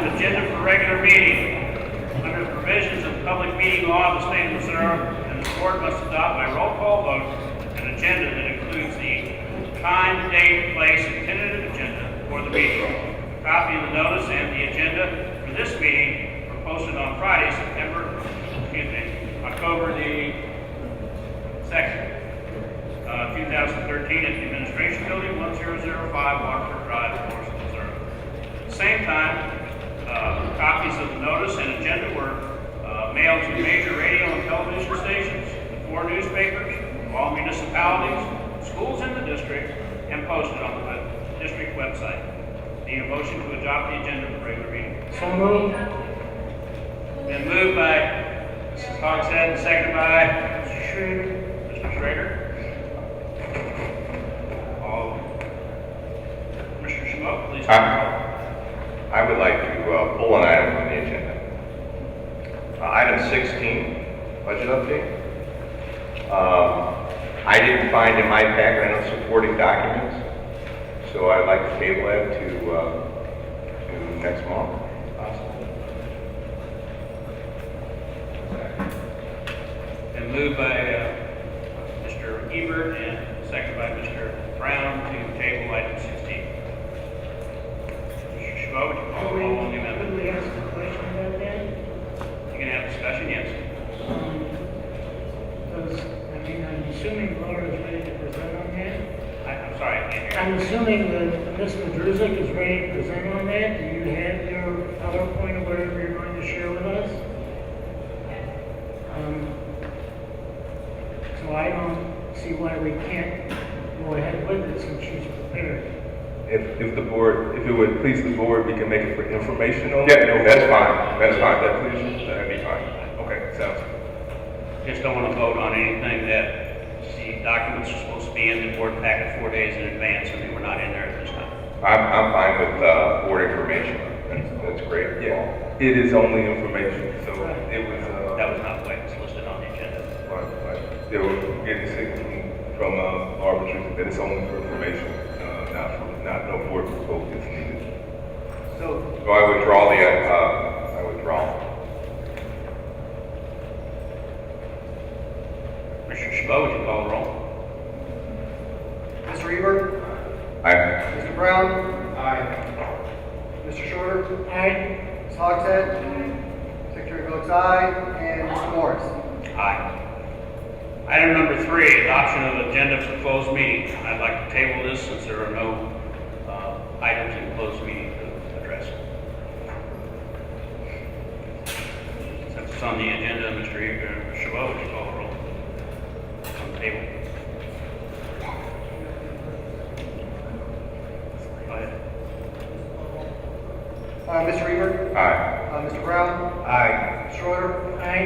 an agenda for regular meeting. Under the provisions of the public meeting law of the state of Missouri, and the board must adopt by roll call vote an agenda that includes the time, date, place, and tentative agenda for the meeting. A copy of the notice and the agenda for this meeting were posted on Friday, October the 2nd, 2013 at the Administration Building, 1005 Waterford Drive, Florissant, Missouri. At the same time, copies of the notice and agenda were mailed to major radio and television stations, 4 newspapers, all municipalities, schools in the district, and posted on the district website. Need a motion to adopt the agenda for regular meeting. So moved. Been moved by Mrs. Hogshead and seconded by Mr. Schrader. Mr. Schrader. Mr. Schmoke, please. I would like to pull an item from the agenda. Item 16, budget update. I didn't find in my packet enough supporting documents, so I'd like to table that to next month. Been moved by Mr. Ebert and seconded by Mr. Brown to table item 16. Mr. Schmo, would you call the roll on the amendment? Could we ask a question about that? You can have discussion, yes. I'm assuming Laura's ready to present on that. I'm sorry, I can't hear I'm you. assuming that Ms. Madruzek is ready to present on that. Do you have your PowerPoint or whatever you're going to share with us? So I don't see why we can't go ahead with it since she's prepared. If the board, if it would please the board, we can make it for informational. Yeah, no, that's fine. That's fine. That'd be fine. Okay, sounds good. Just don't want to vote on anything that the documents are supposed to be in the board packet 4 days in advance, and they were not in there at this time. I'm fine with board information. That's great. Yeah, it is only information, so it was, That was not the way it was listed on the agenda. they were getting signal from arbiters that it's only for information, not no board vote is needed. So I withdraw I withdraw. Mr. Chabot, would you call the roll? Mr. Ebert? Aye. Mr. Brown? Aye. Mr. Shorter? Aye. Ms. Hogshead? Secretary votes aye. And Mr. Morris? Aye. Item number 3, adoption of agenda for closed meeting. I'd like to table this since there are no items in closed meeting to address. Since it's on the agenda, Mr. Chabot, would you call the roll? On the table. Go ahead. Mr. Ebert? Aye. Mr. Brown? Aye. Mr. Shorter? Aye.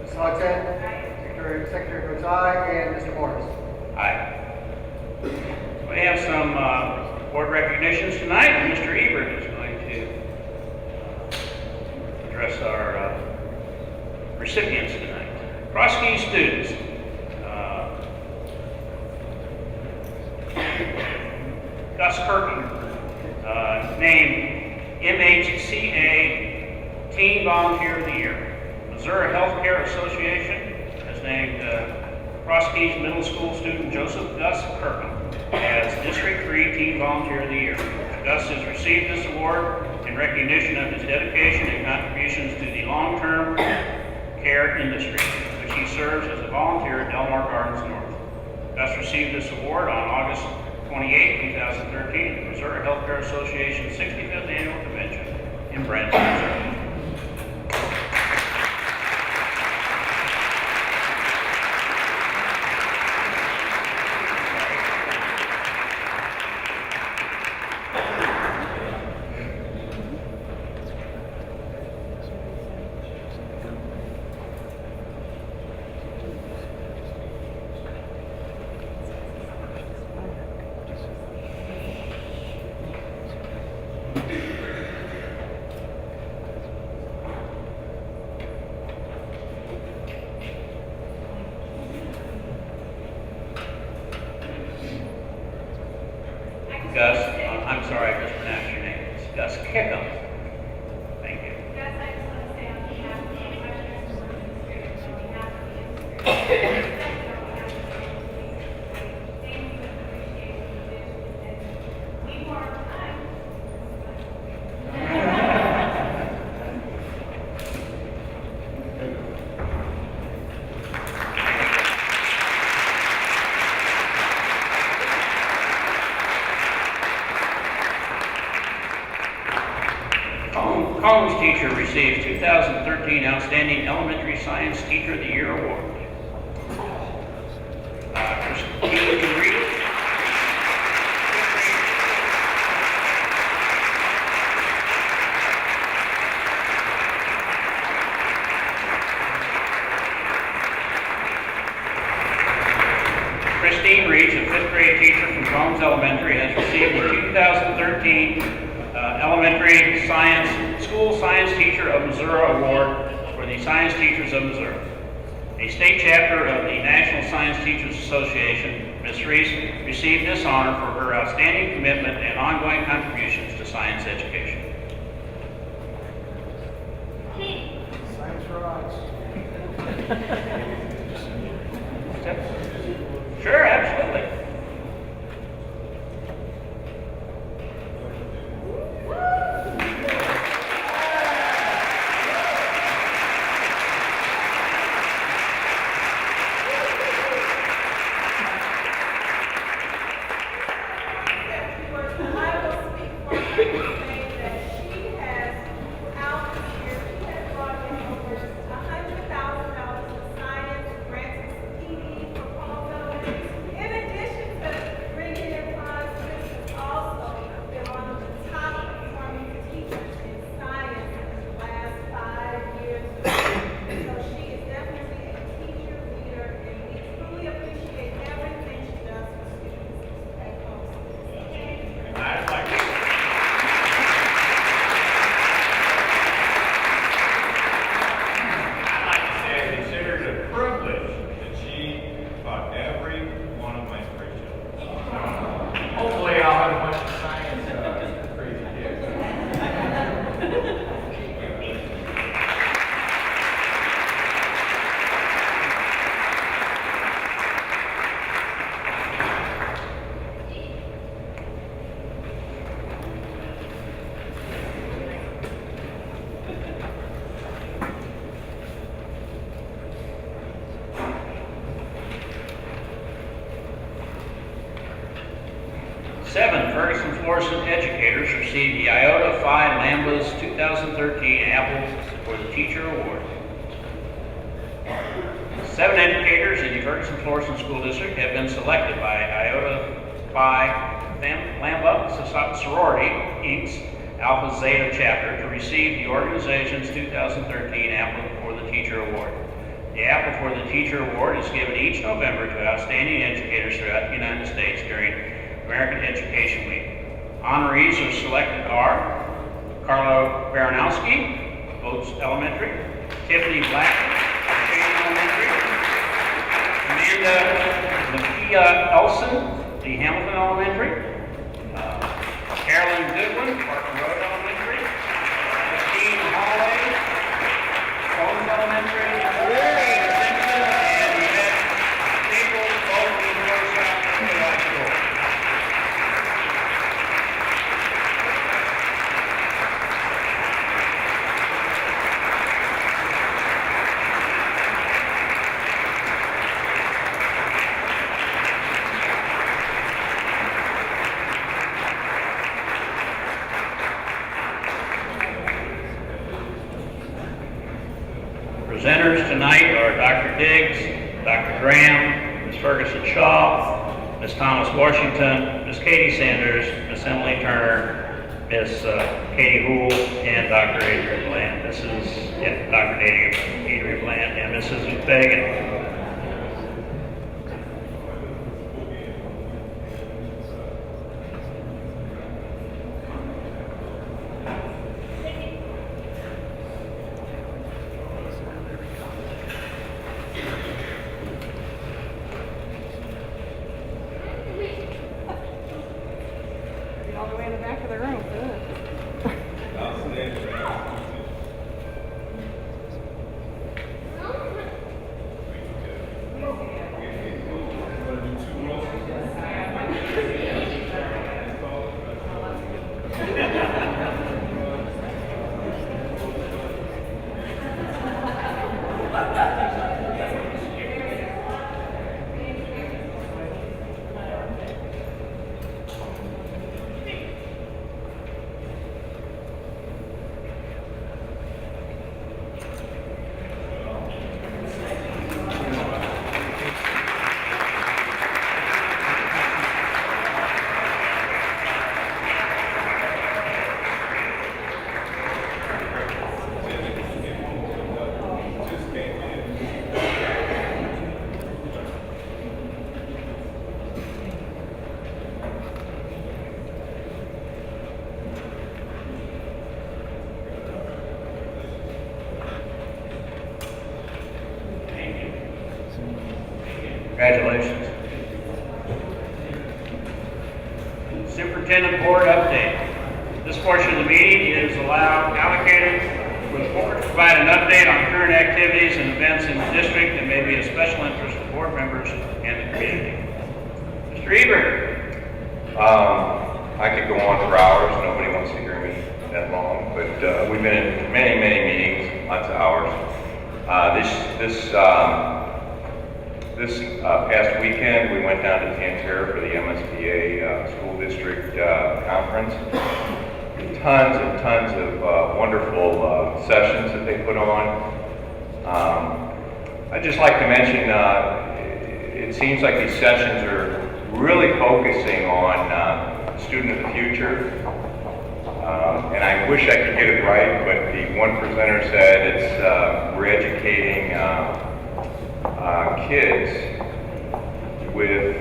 Ms. Hogshead? Secretary votes aye. And Mr. Morris? Aye. We have some board recognitions tonight, and Mr. Ebert is going to address our recipients tonight. Cross-key students. Gus Kirkham, named MHCA Teen Volunteer of the Year. Missouri Healthcare Association has named Cross Keys Middle School student Joseph Gus Kirkham as District 3 Teen Volunteer of the Year. Gus has received this award in recognition of his dedication and contributions to the long-term care industry, which he serves as a volunteer at Delmar Gardens North. Gus received this award on August 28, 2013 at the Missouri Healthcare Association's 65th Annual Convention in Branson, Missouri. Gus, I'm sorry I mispronounced your name. It's Gus Kirkham. Collins teacher receives 2013 Outstanding Elementary Science Teacher of the Year Award. Christine Reed. Christine Reed, a fifth grade teacher from Collins Elementary, has received the 2013 Elementary School Science Teacher of Missouri Award for the Science Teachers of Missouri. A state chapter of the National Science Teachers Association, Ms. Reese received this honor for her outstanding commitment and ongoing contributions to science education. Science rocks. Sure, absolutely. Seven Ferguson-Florissant educators received the Iota Phi Lambda's 2013 Apple for the Teacher Award. 7 educators in the Ferguson-Florissant School District have been selected by Iota Phi Lambda Sorority, Inc.'s Alpha Zeta chapter to receive the organization's 2013 Apple for the Teacher Award. The Apple for the Teacher Award is given each November to outstanding educators throughout the United States during American Education Week. Honorees are selected are Carlo Baranowski, Oates Elementary, Tiffany Black, Shane Elementary, Amanda Nakia Elson, the Hamilton Elementary, Carolyn Goodwin, Parker Road Elementary, Christine Holloway, Holmes Elementary, Jane Simpson, and Yvette Staples, both in Florissant High School. Presenters tonight are Dr. Diggs, Dr. Graham, Ms. Ferguson Shaw, Ms. Thomas Washington, Ms. Katie Sanders, Ms. Emily Turner, Ms. Katie Houle, and Dr. Adrian Bland. This is Dr. Adrian Bland and Mrs. Ruth Fagan. All the way in the back of the room for this. Congratulations. Superintendent Board update. This portion of the meeting is allocated for the board to provide an update on current activities and events in the district that may be of special interest to board members and the community. Mr. Eber. I could go on for hours. Nobody wants to hear me that long, but we've been in many, many meetings, lots of hours. This past weekend, we went down to Tanterre for the MSBA School District Conference. Tons and tons of wonderful sessions that they put on. I'd just like to mention, it seems like these sessions are really focusing on student of the future. And I wish I could get it right, but the one presenter said we're educating kids with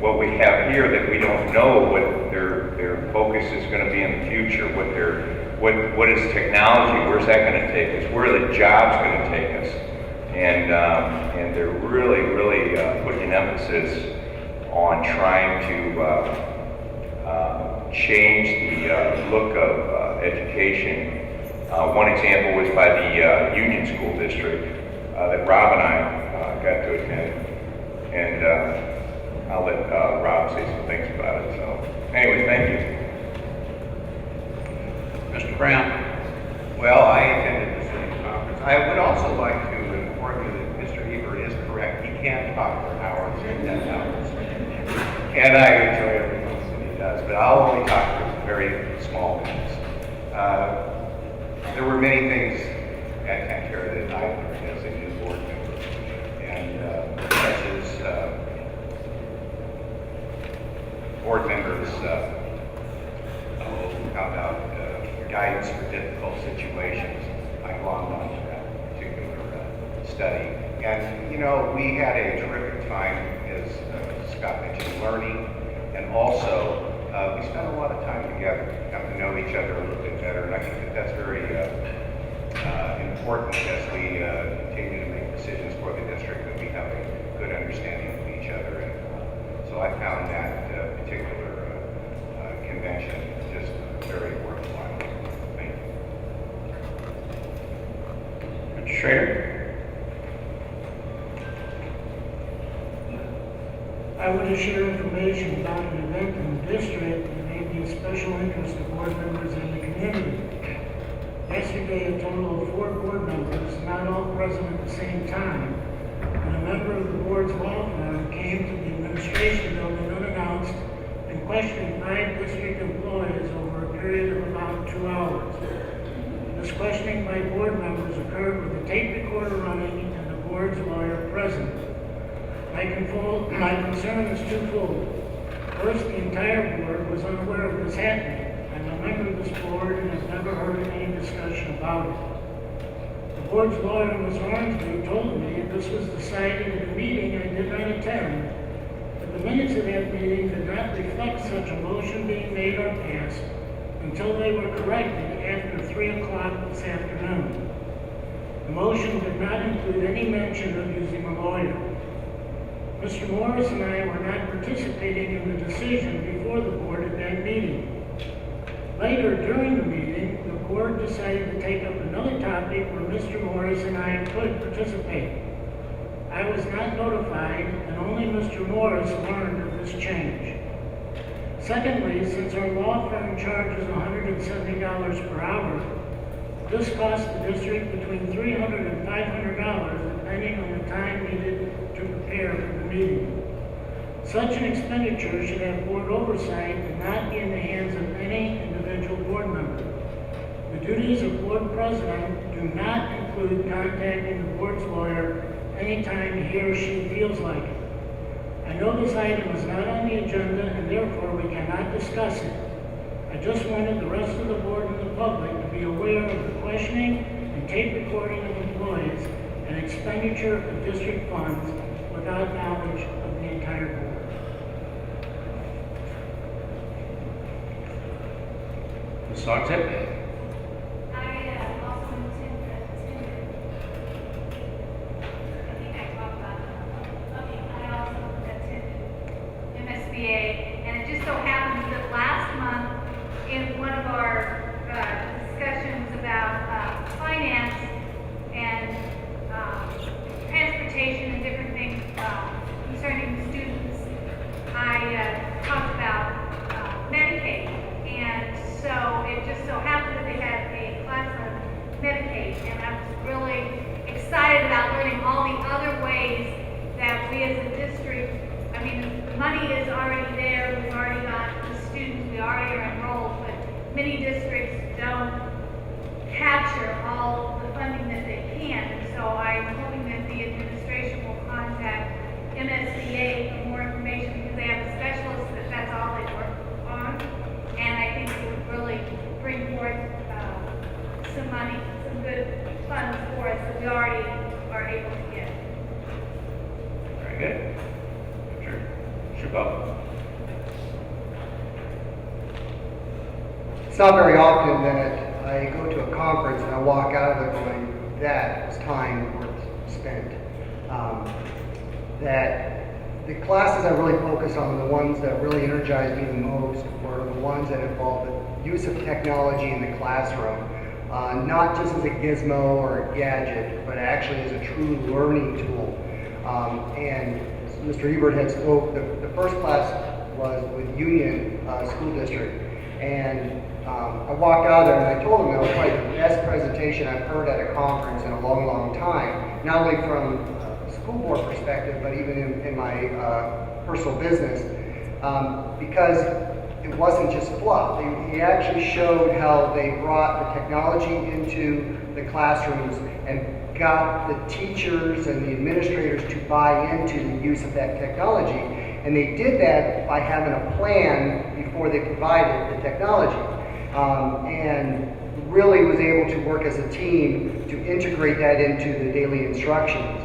what we have here, that we don't know what their focus is going to be in the future, what is technology, where's that going to take us, where are the jobs going to take us, and they're really putting an emphasis on trying to change the look of education. One example was by the Union School District that Rob and I got to attend, and I'll let Rob say some things about it. So, anyway, thank you. Mr. Brown. Well, I attended the same conference. I would also like to inform you that Mr. Eber is correct. He can't talk for hours and 10 hours. And I enjoy every once that he does, but I'll only talk for very small minutes. There were many things at Tanterre that I learned as a new board member, and such as board members how about guidance for difficult situations. I glommed onto that particular study. And, you know, we had a terrific time, as Scott mentioned, learning, and also we spent a lot of time together, got to know each other a little bit better, and I think that that's very important as we continue to make decisions for the district, that we have a good understanding of each other. And so I found that particular convention just very worthwhile. Thank you. Mr. Schrader. I want to share information about an event in the district that may be of special interest to board members and the community. Yesterday, a total of 4 board members, not all present at the same time, and a member of the board's law firm came to the administration building unannounced and questioned 5 district employees over a period of about 2 hours. This questioning by board members occurred with the tape recorder running and the board's lawyer present. My concern is twofold. First, the entire board was unaware of this happening. I'm a member of this board and have never heard any discussion about it. The board's lawyer, Ms. Hornsby, told me this was decided at a meeting I did not attend, but the minutes of that meeting did not reflect such a motion being made or passed until they were corrected after 3 o'clock this afternoon. The motion did not include any mention of using a lawyer. Mr. Morris and I were not participating in the decision before the board at that meeting. Later, during the meeting, the board decided to take up another topic where Mr. Morris and I could participate. I was not notified, and only Mr. Morris learned of this change. Secondly, since our law firm charges $170 per hour, this costs the district between $300 and $500, depending on the time needed to prepare for the meeting. Such an expenditure should have board oversight and not be in the hands of any individual board member. The duties of board president do not include contacting the board's lawyer anytime he or she feels like it. I know this item is not on the agenda and therefore we cannot discuss it. I just wanted the rest of the board and the public to be aware of the questioning and tape recording of employees and expenditure of district funds without knowledge of the entire board. Ms. Hogsett. I also attended, I think I in one of our discussions about finance and transportation and different things concerning students, I talked about Medicaid. And so it just so happened that they had a class on Medicaid, and I was really excited about learning all the other ways that we as a district, I mean, the money is already there, we've already got the students, we already are enrolled, but many districts don't capture all the funding that they can. And so I'm hoping that the administration will contact MSBA for more information, because they have a specialist that's all they work on. And I think it would really bring forth some money, some good funds for us that we already are able to get. Very good. Mr. Chabot. It's not very often that I go to a conference and I walk out of there going, that was time worth spent. That the classes I really focus on, the ones that really energized me the most, were the ones that involved the use of technology in the classroom. Not just as a gizmo or a gadget, but actually as a true learning tool. And Mr. Ebert had spoke, the first class was with Union School District. And I walked out of there and I told them that was probably the best presentation I've heard at a conference in a long, long time. Not only from a school board perspective, but even in my personal business. Because it wasn't just fluff. He actually showed how they brought the technology into the classrooms and got the teachers and the administrators to buy into the use of that technology. And they did that by having a plan before they provided the technology. And really was able to work as a team to integrate that into the daily instructions.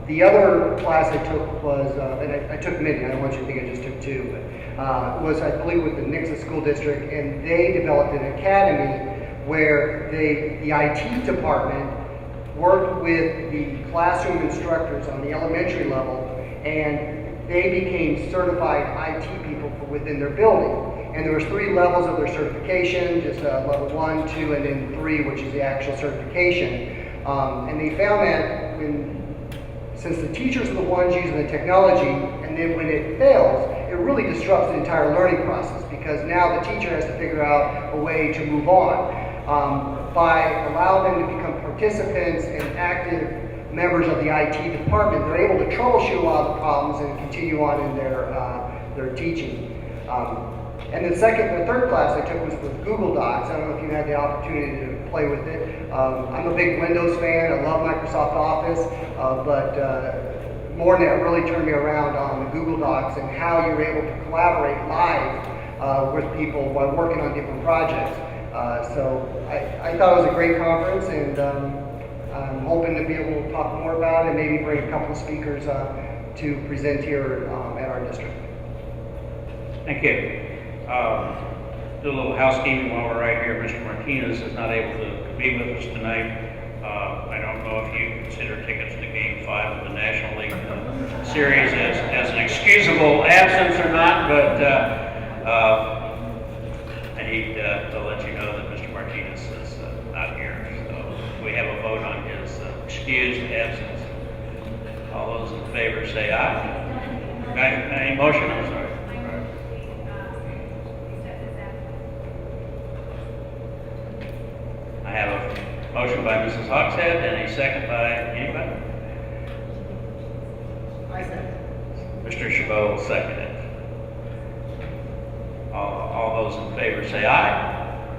The other class I took was, and I took many, I don't want you to think I just took two, but was, I believe, with the Nixa School District, and they developed an academy where the IT department worked with the classroom instructors on the elementary level, and they became certified IT people for within their building. And there was 3 levels of their certification, just level 1, 2, and then 3, which is the actual certification. And they found that since the teachers are the ones using the technology, and then when it fails, it really disrupts the entire learning process, because now the teacher has to figure out a way to move on. By allowing them to become participants and active members of the IT department, they're able to troubleshoot a lot of the problems and continue on in their teaching. And the third class I took was with Google Docs. I don't know if you had the opportunity to play with it. I'm a big Windows fan. I love Microsoft Office, but more than that really turned me around on the Google Docs and how you're able to collaborate live with people while working on different projects. So I thought it was a great conference, and I'm hoping to be able to talk more about it and maybe bring a couple of speakers to present here at our district. Thank you. Do a little housekeeping while we're right here. Mr. Martinez is not able to be with us tonight. I don't know if you consider tickets to Game 5 of the National League Series as an excusable absence or not, but I need to let you know that Mr. Martinez is not here. So we have a vote on his excused absence. All those in favor say aye. Any motion? I'm sorry. I have a motion by Mrs. Hogshead and a second by anybody? I second. Mr. Chabot will second it. All those in favor say aye.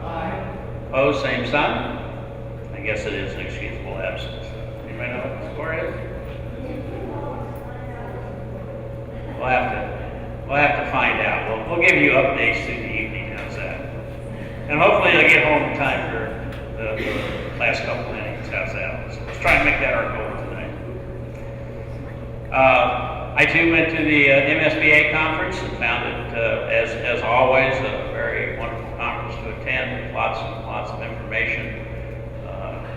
Aye. Opposed, same sign. I guess it is an excusable absence. Anybody know what the score is? We'll have to find out. We'll give you updates through the evening. How's that? And hopefully they'll get home in time for the last couple innings. How's that? Let's try and make that our goal tonight. I too went to the MSBA conference and found it, as always, a very wonderful conference to attend. Lots of information.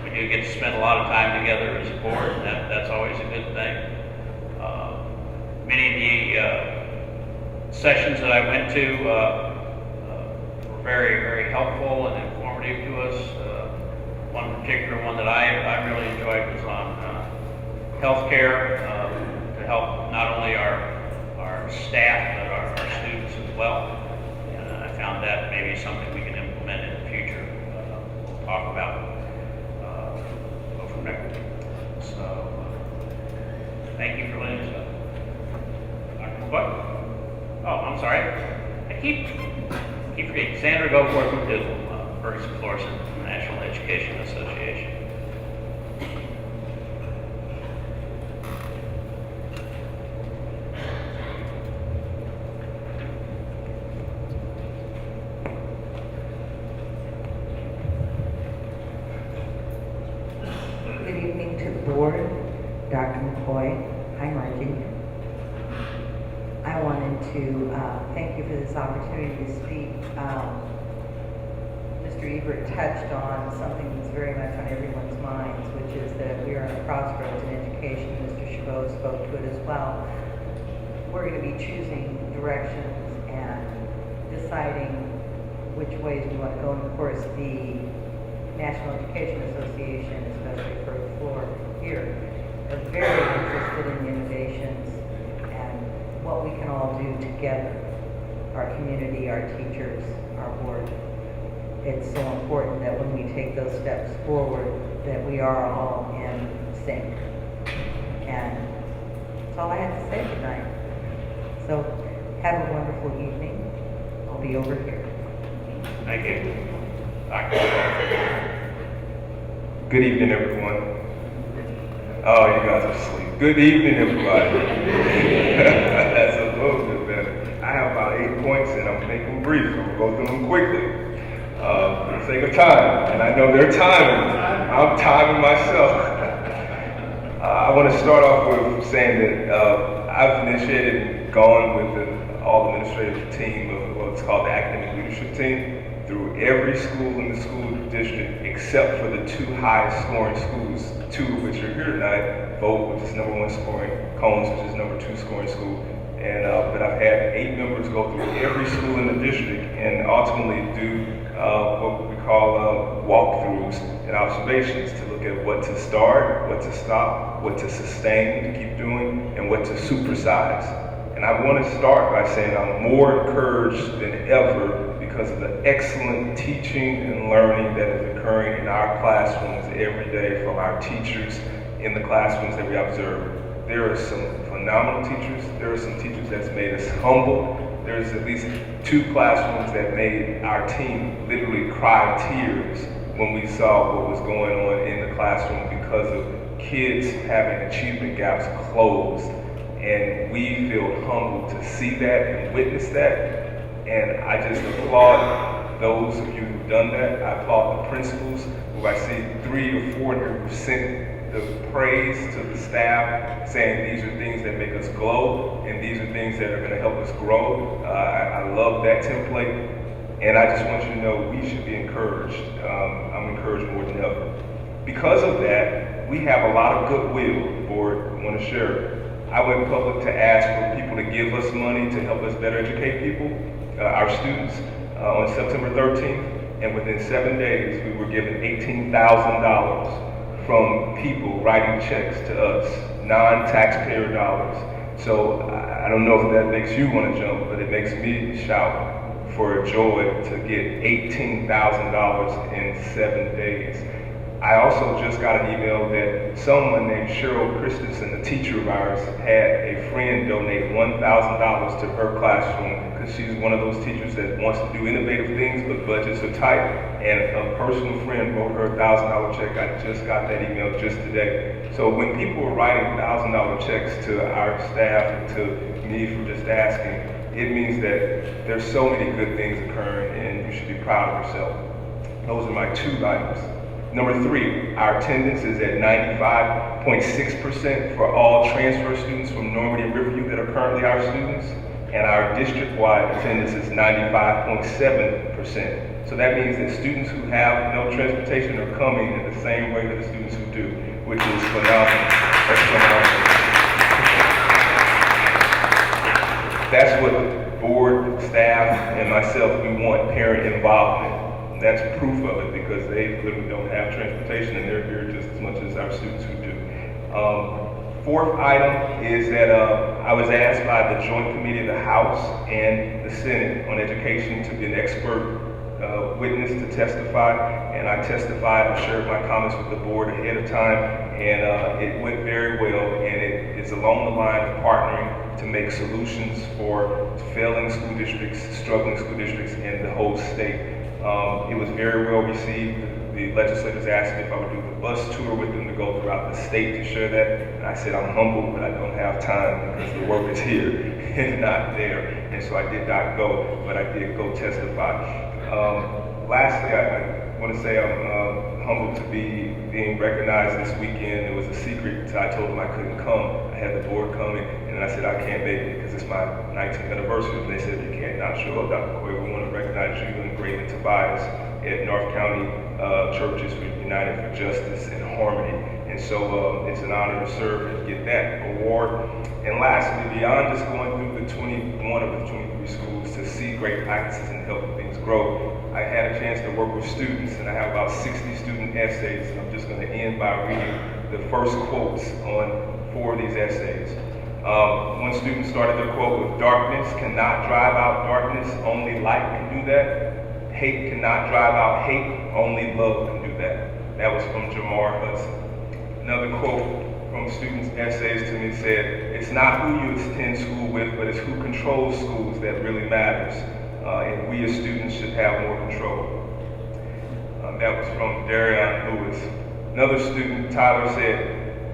We do get to spend a lot of time together as a board, and that's always a good thing. Many of the sessions that I went to were very, very helpful and informative to us. One particular one that I really enjoyed was on healthcare, to help not only our staff, but our students as well. And I found that maybe something we can implement in the future. We'll talk about, go from there. So, thank you for letting us know. Dr. McCoy? Oh, I'm sorry. I keep forgetting. Sandra Goforth McDougall, Ferguson-Florissant National Education Association. Good evening to the board, Dr. McCoy. Hi, Margie. I wanted to thank you for this opportunity to speak. Mr. Ebert touched on something that's very much on everyone's minds, which is that we are at a crossroads in education. Mr. Chabot spoke to it as well. We're going to be choosing directions and deciding which ways we want to go. And of course, the National Education Association, especially for the floor here, are very interested in the innovations and what we can all do together. Our community, our teachers, our board. It's so important that when we take those steps forward, that we are all in sync. And that's all I have to say tonight. So have a wonderful evening. I'll be over here. Thank you. Dr. Good evening, everyone. Oh, you guys are asleep. Good evening, everybody. That's a little bit better. I have about 8 points, and I'm making them brief. I'm going to go through them quickly. For the sake of time, and I know they're timing. I'm timing myself. I want to start off with saying that I've initiated and gone with all administrative team of what's called the academic leadership team through every school in the school district except for the 2 highest scoring schools, 2 of which are here tonight, Vogue, which is #1 scoring, Combs, which is #2 scoring school. And but I've had 8 members go through every school in the district and ultimately do what we call walkthroughs and observations to look at what to start, what to stop, what to sustain to keep doing, and what to supersize. And I want to start by saying I'm more encouraged than ever because of the excellent teaching and learning that is occurring in our classrooms every day from our teachers in the classrooms that we observe. There are some phenomenal teachers. There are some teachers that's made us humble. There's at least 2 classrooms that made our team literally cry tears when we saw what was going on in the classroom because of kids having achievement gaps closed. And we feel humbled to see that and witness that. And I just applaud those of you who've done that. I applaud the principals who I see 300 or 400% the praise to the staff, saying these are things that make us glow, and these are things that are going to help us grow. I love that template, and I just want you to know we should be encouraged. I'm encouraged more than ever. Because of that, we have a lot of goodwill, the board. I want to share. I went public to ask for people to give us money to help us better educate people, our students, on September 13th, and within 7 days, we were given $18,000 from people writing checks to us, non-taxpayer dollars. So I don't know if that makes you want to jump, but it makes me shout for joy to get $18,000 in 7 days. I also just got an email that someone named Cheryl Christensen, a teacher of ours, had a friend donate $1,000 to her classroom because she's one of those teachers that wants to do innovative things, but budgets are tight. And a personal friend wrote her a $1,000 check. I just got that email just today. So when people are writing $1,000 checks to our staff and to me for just asking, it means that there's so many good things occurring and you should be proud of yourself. Those are my 2 items. Number 3, our attendance is at 95.6% for all transfer students from Normandy and Riverview that are currently our students, and our district-wide attendance is 95.7%. So that means that students who have no transportation are coming in the same way that the students who do, which is phenomenal. That's phenomenal. That's what board, staff, and myself, we want parent involvement. And that's proof of it because they literally don't have transportation and they're here just as much as our students who do. Fourth item is that I was asked by the Joint Committee of the House and the Senate on Education to be an expert witness to testify, and I testified and shared my comments with the board ahead of time, and it went very well, and it is along the line of partnering to make solutions for failing school districts, struggling school districts, and the whole state. It was very well received. The legislators asked me if I would do the bus tour with them to go throughout the state to share that. And I said, I'm humbled, but I don't have time because the work is here and not there. And so I did not go, but I did go testify. Lastly, I want to say I'm humbled to be being recognized this weekend. It was a secret. I told them I couldn't come. I had the board coming, and I said, I can't make it because it's my 19th anniversary. And they said, you can't not show up, Dr. Coy. We want to recognize you and Grayson Tobias at North County Churches for United for Justice and Harmony. And so it's an honor to serve and get that award. And lastly, beyond just going through the 21 of the 23 schools to see great practices and helping things grow, I had a chance to work with students, and I have about 60 student essays, and I'm just going to end by reading the first quotes on 4 of these essays. One student started their quote with, "Darkness cannot drive out darkness, only light can do that. Hate cannot drive out hate, only love can do that." That was from Jamar Hudson. Another quote from students' essays to me said, "It's not who you attend school with, but it's who controls schools that really matters. And we as students should have more control." That was from Darion Lewis. Another student, Tyler, said,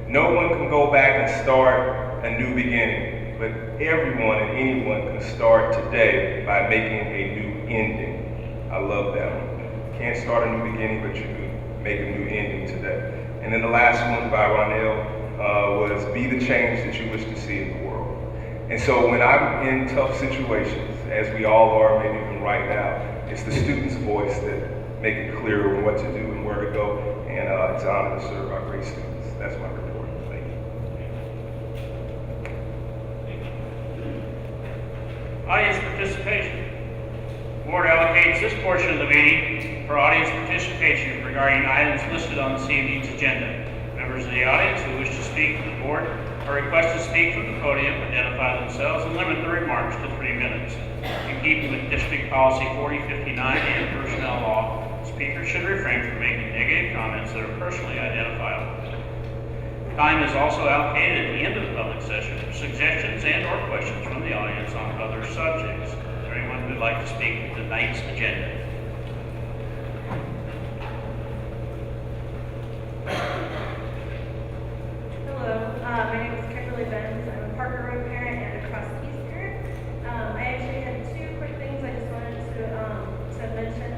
"No one can go back and start a new beginning, but everyone and anyone can start today by making a new ending." I love that one. Can't start a new beginning, but you can make a new ending today. And then the last one by Ronell was, "Be the change that you wish to see in the world." And so when I'm in tough situations, as we all are, maybe even right now, it's the student's voice that make it clear what to do and where to go. And it's an honor to serve our great students. That's my report. Thank you. Audience participation. Board allocates this portion of the meeting for audience participation regarding items listed on this evening's agenda. Members of the audience who wish to speak to the board are requested to speak from the podium, identify themselves, and limit their remarks to 3 minutes. In keeping with District Policy 4059 and Personnel Law, speakers should refrain from making negative comments that are personally identifiable. Time is also allocated at the end of the public session for suggestions and/or questions from the audience on other subjects. Is there anyone who would like to speak to tonight's agenda? Hello, my name is Kimberly Benz. I'm a Parker Road parent and a Cross Keys parent. I actually had 2 quick things I just wanted to mention.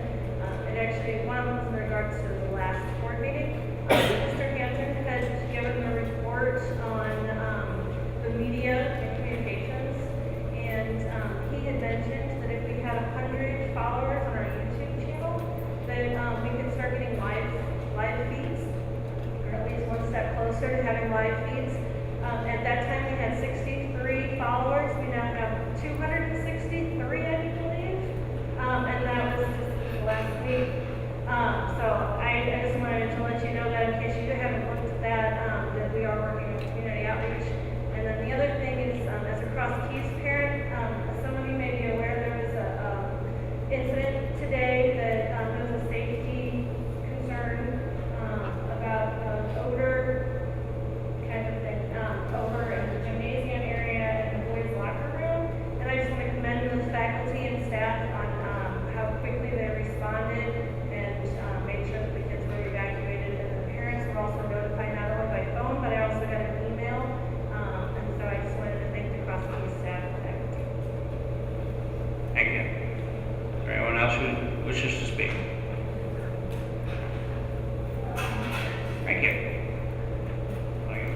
One was in regards to the last board meeting. Mr. Hampton had given a report on the media and communications, and he had mentioned that if we had 100 followers on our YouTube channel, that we could start getting live feeds, or at least one step closer to having live feeds. At that time, we had 63 followers. We now have 263, I believe, and that was just last week. So I just wanted to let you know that in case you haven't looked at that, that we are working with community outreach. And then the other thing is, as a Cross Keys parent, some of you may be aware there was a incident today that there was a safety concern about odor kind of thing over in the gymnasium area and the boys' locker room. And I just want to commend the faculty and staff on how quickly they responded and made sure that the kids were evacuated. And the parents were also notified not only by phone, but I also got an email. And so I just wanted to thank the Cross Keys staff and faculty. Thank you. Is there anyone else who wishes to speak? Thank you. Thank you.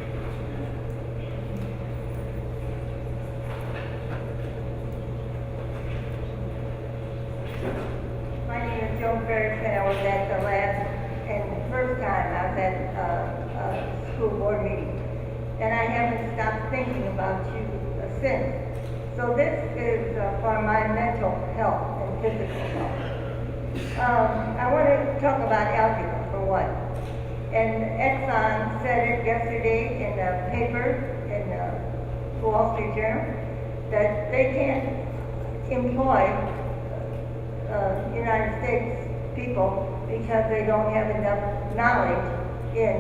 My name is Joan Ferguson. I was at the last and first time I was at a school board meeting. And I haven't stopped thinking about you since. So So this is for my mental health and physical health. I want to talk about algebra for one. And Exxon said it yesterday in the paper, in the Wall Street Journal, that they can't employ United States people because they don't have enough knowledge in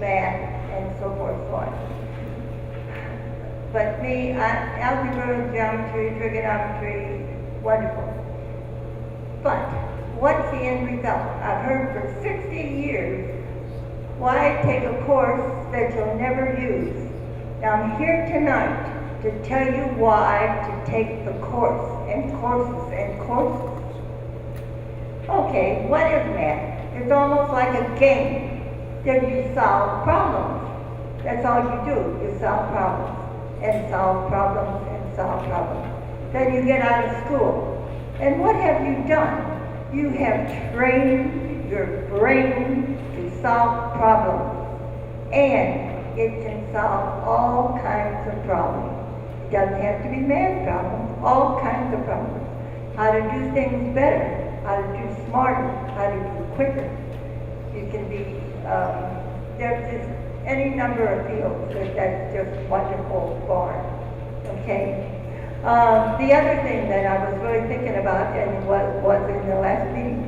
math and so forth, so on. But me, algebra, geometry, trigonometry, wonderful. But what's the end result? I've heard for 60 years, why take a course that you'll never use? Now I'm here tonight to tell you why to take the course and courses and courses. Okay, what is math? It's almost like a game. Then you solve problems. That's all you do. You solve problems and solve problems and solve problems. Then you get out of school. And what have you done? You have trained your brain to solve problems. And it can solve all kinds of problems. It doesn't have to be math problems, all kinds of problems. How to do things better, how to do smarter, how to do quicker. You can be, there's just any number of fields that's just wonderful for, okay? The other thing that I was really thinking about, and was in the last meeting,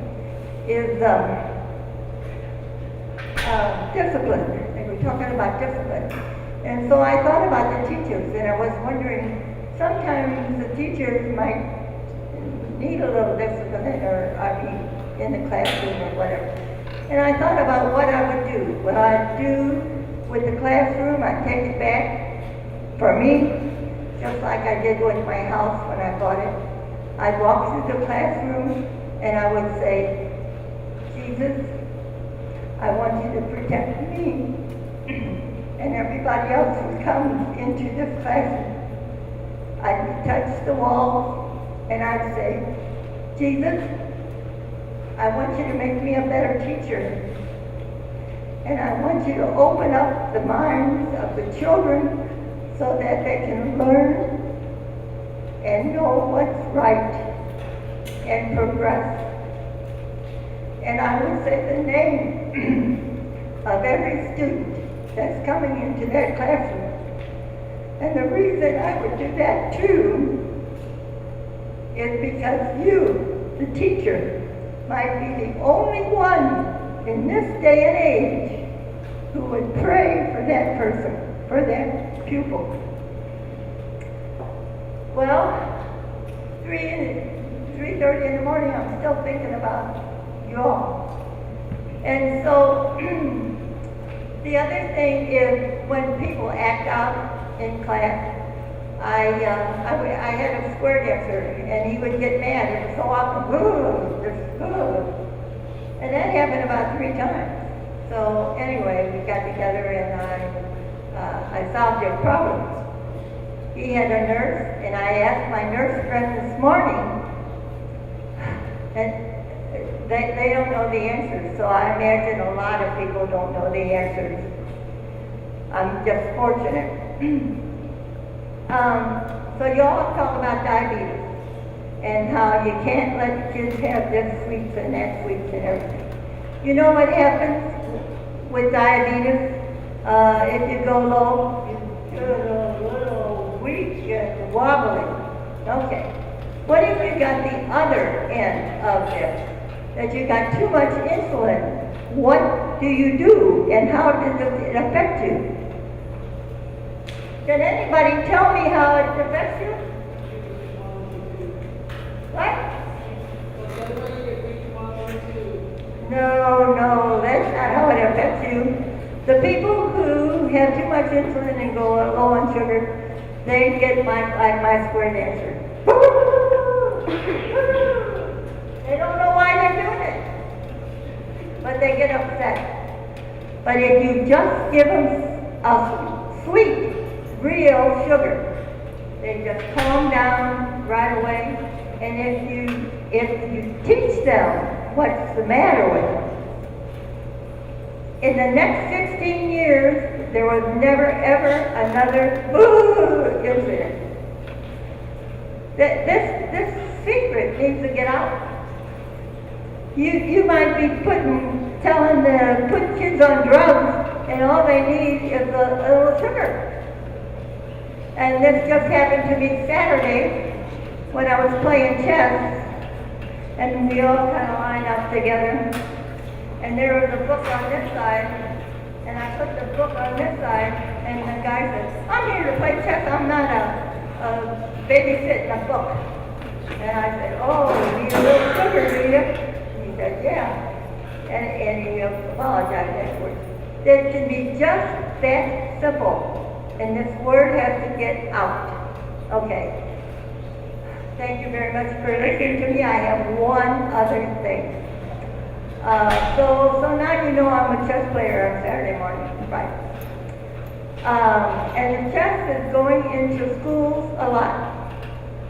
is discipline. And we're talking about discipline. And so I thought about the teachers, and I was wondering, sometimes the teachers might need a little discipline, or in the classroom or whatever. And I thought about what I would do. What I'd do with the classroom, I'd take it back for me, just like I did with my house when I bought it. I'd walk through the classroom and I would say, Jesus, I want you to protect me and everybody else who comes into this classroom. I'd touch the walls and I'd say, Jesus, I want you to make me a better teacher. And I want you to open up the minds of the children so that they can learn and know what's right and progress. And I would say the name of every student that's coming into that classroom. And the reason I would do that too is because you, the teacher, might be the only one in this day and age who would pray for that person, for that pupil. Well, 3:30 in the morning, I'm still thinking about you all. And so, the other thing is when people act out in class, I had a square dancer, and he would get mad, and so often, and that happened about 3 times. So anyway, we got together and I solved their problems. He had a nurse, and I asked my nurse friend this morning, and they don't know the answers, so I imagine a lot of people don't know the answers. I'm just fortunate. So you all talk about diabetes and how you can't let the kids have this sweets and that sweets and everything. You know what happens with diabetes? If you go low, you feel a little weak and wobbly. Okay. What if you got the other end of this? That you got too much insulin? What do you do and how does it affect you? Can anybody tell me how it affects you? What? No, that's not how it affects you. The people who have too much insulin and go low on sugar, they get like my square dancer. They don't know why they're doing it, but they get upset. But if you just give them a sweet, real sugar, they just calm down right away. And if you teach them what's the matter with them, in the next 16 years, there was never ever another incident. This secret needs to get out. You might be telling the put kids on drugs, and all they need is a little sugar. And this just happened to me Saturday when I was playing chess, and we all kind of lined up together. And there was a book on this side, and I put the book on this side, and the guy said, "I'm here to play chess. I'm not babysitting a book." And I said, "Oh, you need a little sugar, do you?" He said, "Yeah." And he apologized afterwards. It can be just that simple. And this word has to get out. Okay. Thank you very much for listening to me. I have one other thing. So now you know I'm a chess player on Saturday morning, right? And the chess is going into schools a lot.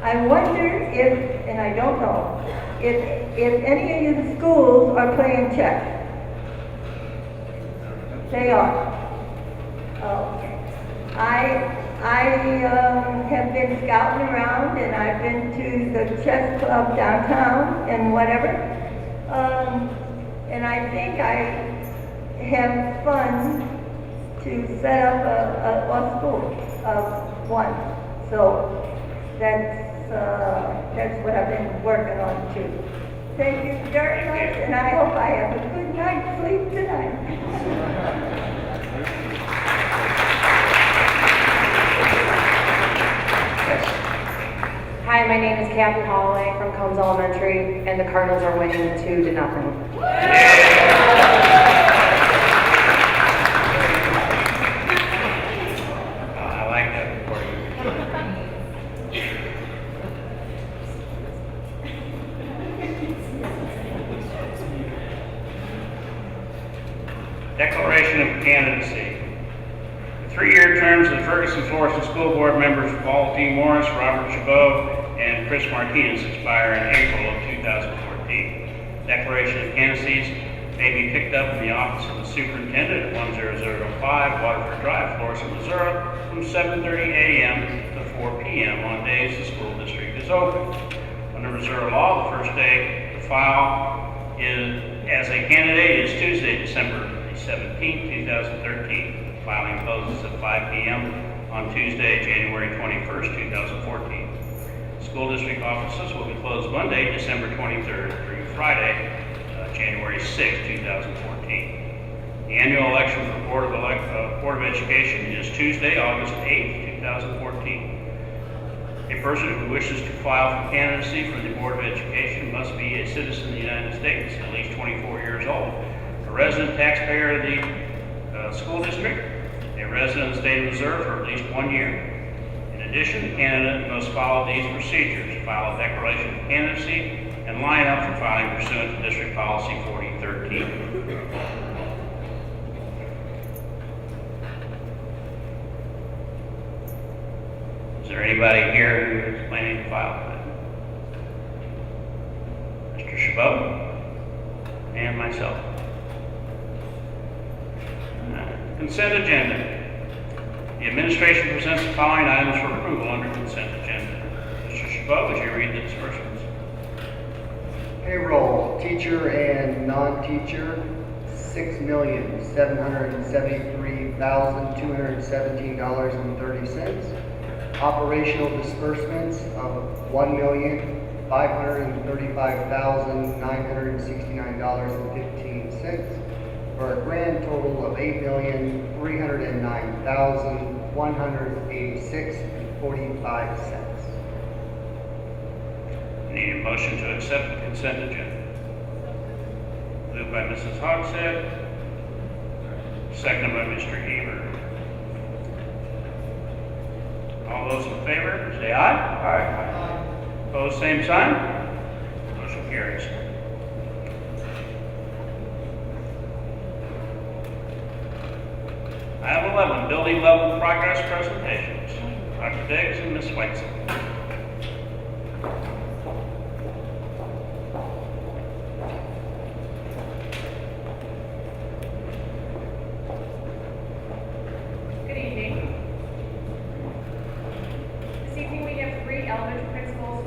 I wonder if, and I don't know, if any of the schools are playing chess. They are. Okay. I have been scouting around, and I've been to the chess club downtown and whatever. And I think I have funds to set up a school of one. So that's what I've been working on too. Thank you very much, and I hope I have a good night's sleep tonight. Hi, my name is Captain Holloway from Combs Elementary, and the Cardinals are winning 2-0. I like that recording. Declaration of candidacy. The 3-year terms of the Ferguson-Florissant School Board members Paul T. Morris, Robert Chabot, and Chris Martinez expire in April of 2014. Declaration of candidacies may be picked up in the office of the superintendent at 10005 Waterford Drive, Florissant, Missouri, from 7:30 a.m. to 4 p.m. on days the school district is open. Under Missouri law, the first day to file as a candidate is Tuesday, December 17, 2013. Filing closes at 5 p.m. on Tuesday, January 21st, 2014. School district offices will be closed Monday, December 23rd through Friday, January 6th, 2014. The annual election for Board of Education is Tuesday, August 8th, 2014. A person who wishes to file for candidacy for the Board of Education must be a citizen of the United States, at least 24 years old, a resident taxpayer of the school district, a resident of the state of Missouri for at least 1 year. In addition, the candidate must follow these procedures: file a declaration of candidacy and line up for filing pursuant to District Policy 4013. Is there anybody here who is planning to file tonight? Mr. Chabot and myself. Consent agenda. The administration presents the following items for approval under consent agenda. Mr. Chabot, would you read the disbursements? Payroll, teacher and non-teacher, $6,773,217.30. Operational disbursements of $1,535,969.15. For a grand total of $8,309,186.45. Need a motion to accept the consent agenda. Moved by Mrs. Hogshead, seconded by Mr. Hebert. All those in favor, say aye. Aye. Opposed, same sign. Motion carries. Item 11, building level progress presentations. Dr. Diggs and Ms. Whiteside. Good evening. This evening we have 3 elementary principals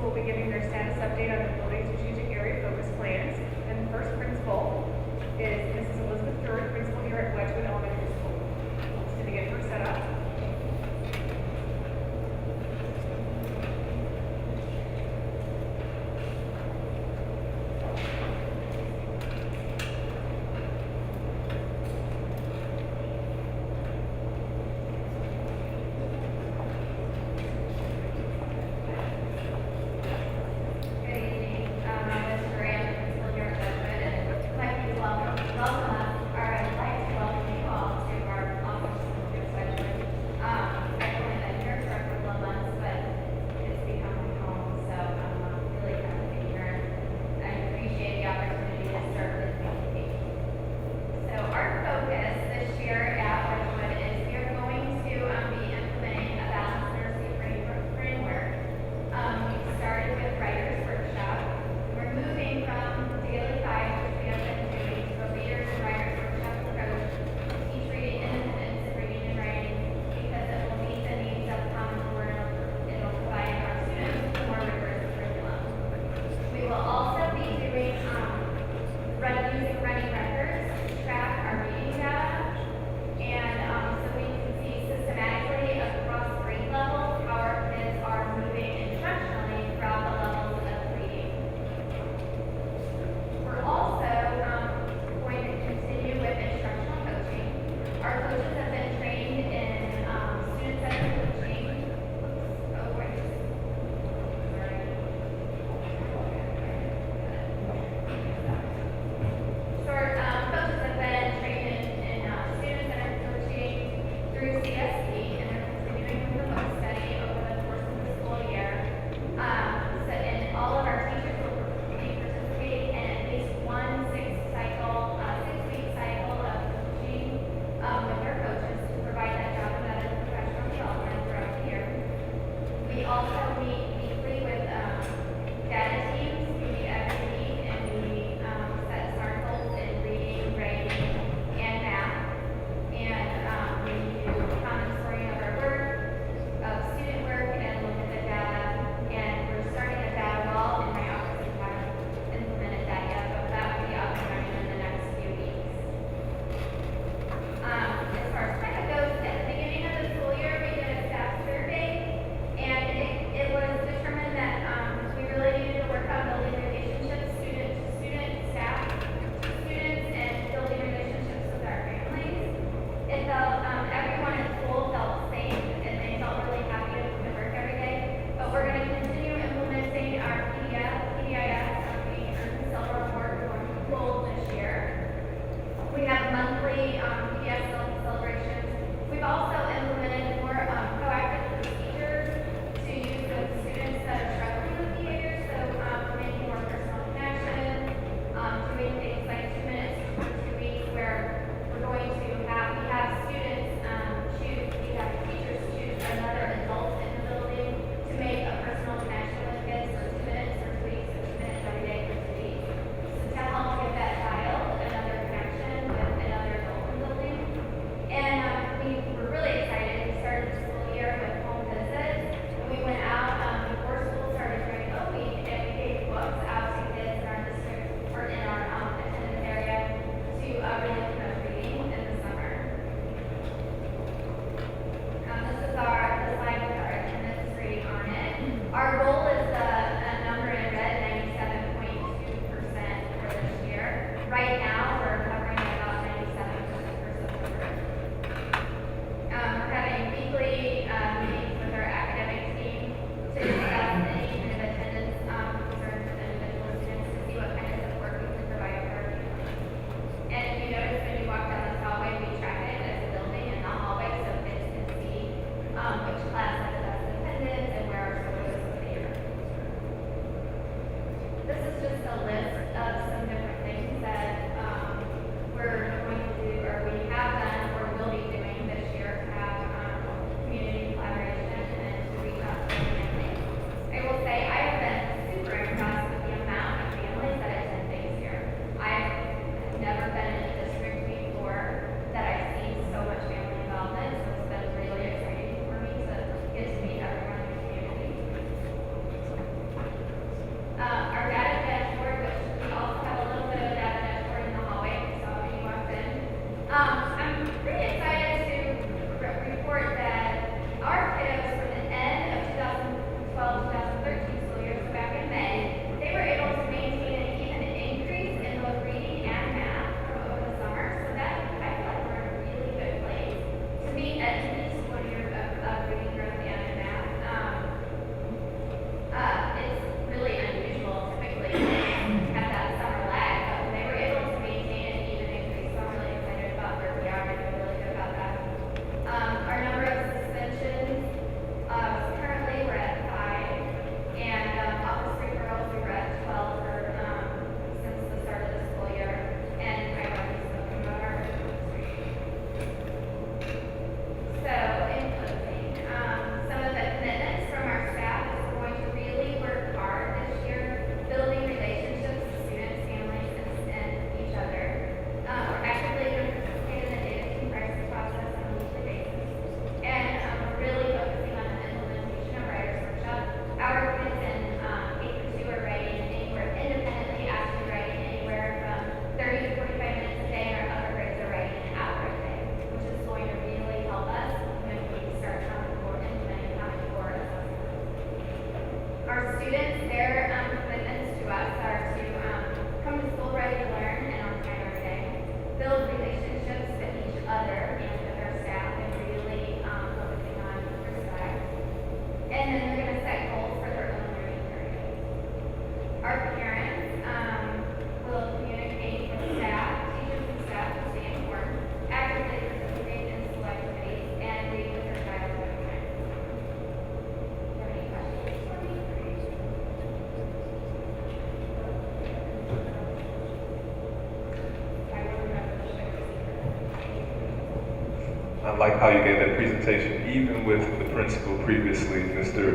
like how you gave that presentation, even with the principal previously,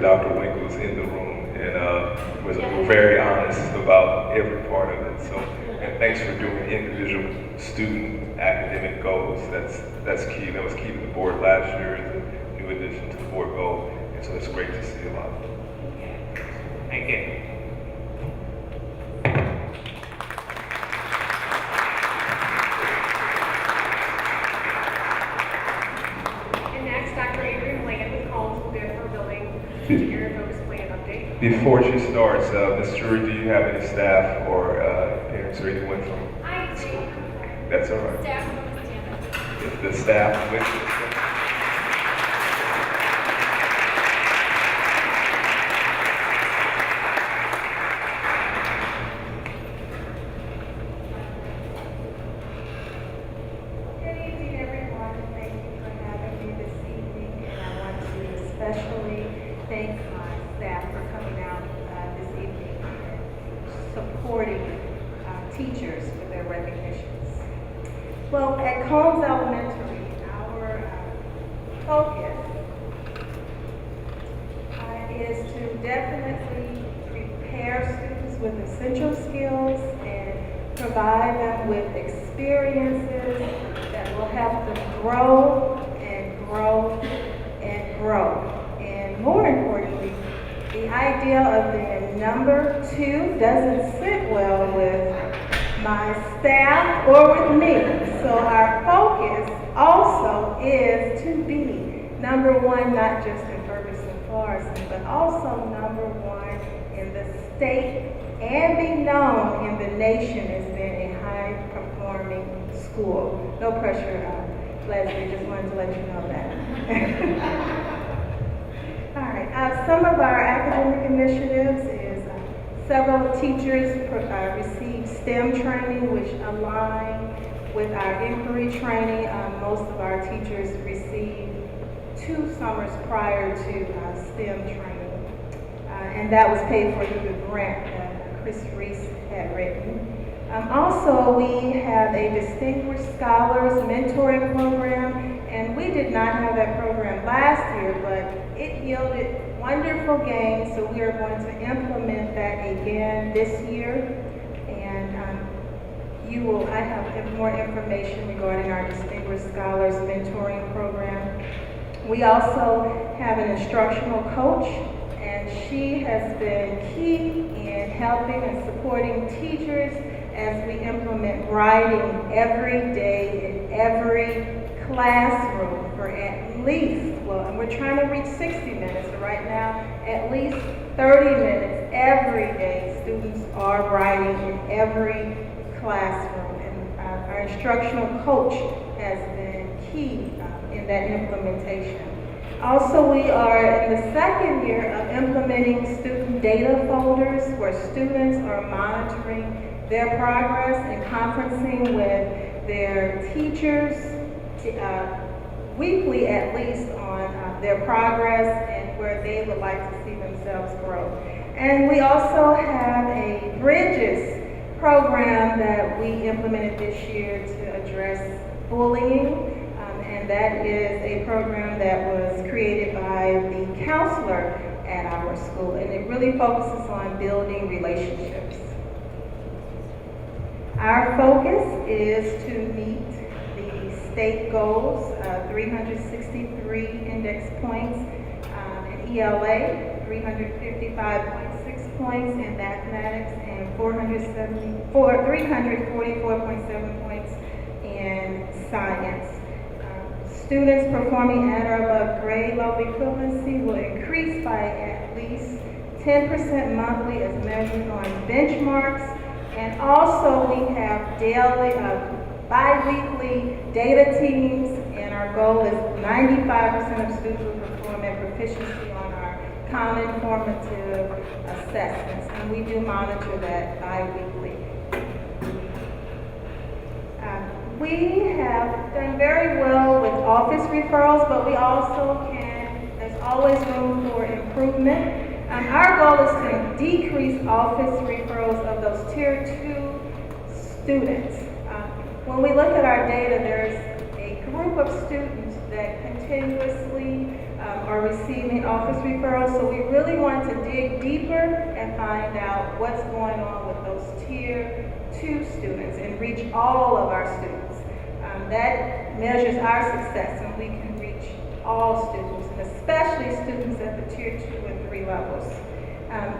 Dr. Winkles in the room, and was very honest about every part of it. So, and thanks for doing individual student academic goals. That's key. That was key to the board last year, as a new addition to the board goal, and so it's great to see a lot. Thank you. Before she starts, Ms. Drury, do you have any staff or parents or anyone from I school? do. That's all right. Staff. If the staff with Good evening, everyone. Thank you for having me this evening, and I want to especially thank my staff for coming out this evening and supporting teachers with their recognitions. Well, at Combs Elementary, our focus is to definitely prepare students with essential skills and provide them with experiences that will help them grow and grow and grow. And more importantly, the idea of being number 2 doesn't sit well with my staff or with me. So our focus also is to be number 1, not just in Ferguson-Florissant, but also number 1 in the state and be known in the nation as being a high-performing school. No pressure, Leslie, just wanted to let you know that. All right, some of our academic initiatives is several teachers receive STEM training, which align with our inquiry training. Most of our teachers receive 2 summers prior to STEM training, and that was paid for through the grant that Chris Reese had written. Also, we have a Distinguished Scholars Mentoring Program, and we did not have that program last year, but it yielded wonderful gains, so we are going to implement that again this year. And I have more information regarding our Distinguished Scholars Mentoring Program. We also have an instructional coach, and she has been key in helping and supporting teachers as we implement writing every day in every classroom for at least, well, and we're trying to reach 60 minutes, but right now, at least 30 minutes every day. Students are writing in every classroom, and our instructional coach has been key in that implementation. Also, we are in the 2nd year of implementing student data folders where students are monitoring their progress and conferencing with their teachers weekly at least on their progress and where they would like to see themselves grow. And we also have a Bridges program that we implemented this year to address bullying. And that is a program that was created by the counselor at our school, and it really focuses on building relationships. Our focus is to meet the state goals, 363 index points in ELA, 355.6 points in mathematics, and 344.7 points in science. Students performing at or above grade level equivalency will increase by at least 10% monthly as measured on benchmarks. And also we have daily, bi-weekly data teams, and our goal is 95% of students will perform at proficiency on our common formative assessments, and we do monitor that bi-weekly. We have done very well with office referrals, but we also there's always room for improvement. Our goal is to decrease office referrals of those Tier 2 students. When we look at our data, there's a group of students that continuously are receiving office referrals. So we really want to dig deeper and find out what's going on with those Tier 2 students and reach all of our students. That measures our success, and we can reach all students, and especially students at the Tier 2 and 3 levels.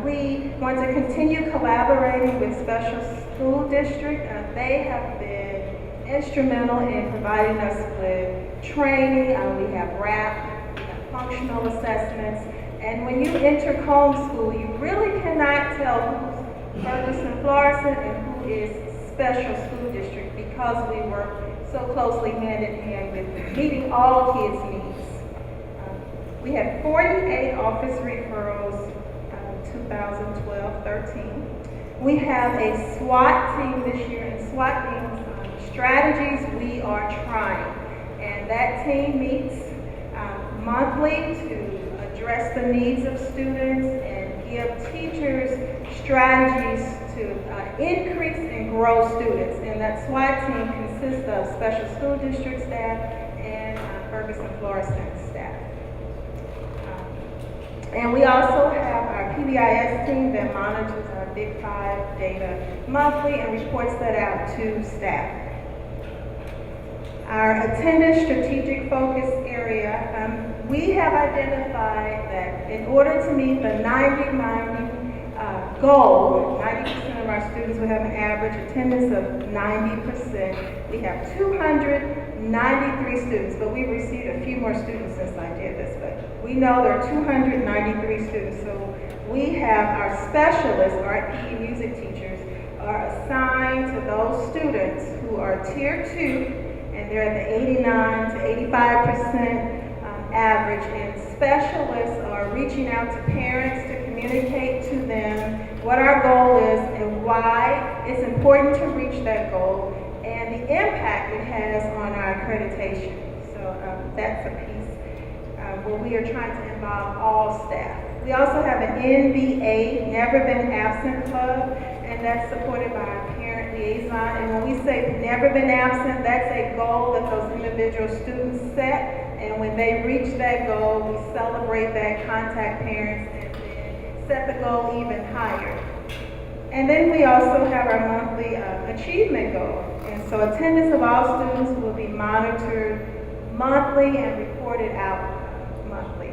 We want to continue collaborating with special school district. They have been instrumental in providing us with training. We have RAP, we have functional assessments, and when you enter Cone School, you really cannot tell who's Ferguson-Florissant and who is special school district, because we work so closely hand in hand with meeting all kids' needs. We had 48 office referrals 2012-13. We have a SWAT team this year, and SWAT means strategies we are trying. And that team meets monthly to address the needs of students and give teachers strategies to increase and grow students. And that SWAT team consists of special school district staff and Ferguson-Florissant staff. And we also have our PBIS team that monitors our Big 5 data monthly and reports that out to staff. Our attendance strategic focus area, we have identified that in order to meet the 90-90 goal, 90% of our students will have an average attendance of 90%. We have 293 students, but we've received a few more students since I did this, but we know there are 293 students. So we have our specialists, our PE music teachers, are assigned to those students who are Tier 2, and they're at the 89 to 85% average, and specialists are reaching out to parents to communicate to them what our goal is and why it's important to reach that goal and the impact it has on our accreditation. So that's a piece where we are trying to involve all staff. We also have an NBA, Never Been Absent Club, and that's supported by our parent liaison. And when we say never been absent, that's a goal that those individual students set. And when they reach that goal, we celebrate that, contact parents, and then set the goal even higher. And then we also have our monthly achievement goal. And so attendance of all students will be monitored monthly and reported out monthly.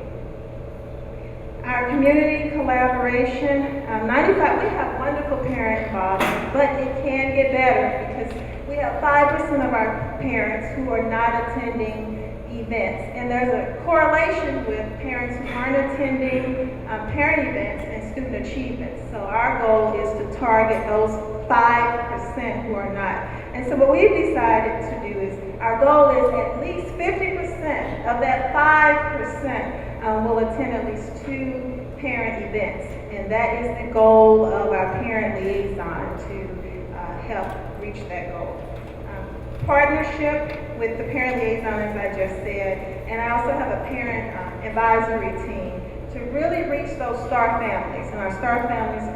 Our community collaboration, 95, we have wonderful parent involvement, but it can get better because we have 5% of our parents who are not attending events. And there's a correlation with parents who aren't attending parent events and student achievement. So our goal is to target those 5% who are not. And so what we've decided to do is, our goal is at least 50% of that 5% will attend at least 2 parent events. And that is the goal of our parent liaison, to help reach that goal. Partnership with the parent liaison, as I just said, and I also have a parent advisory team to really reach those star families, and our star families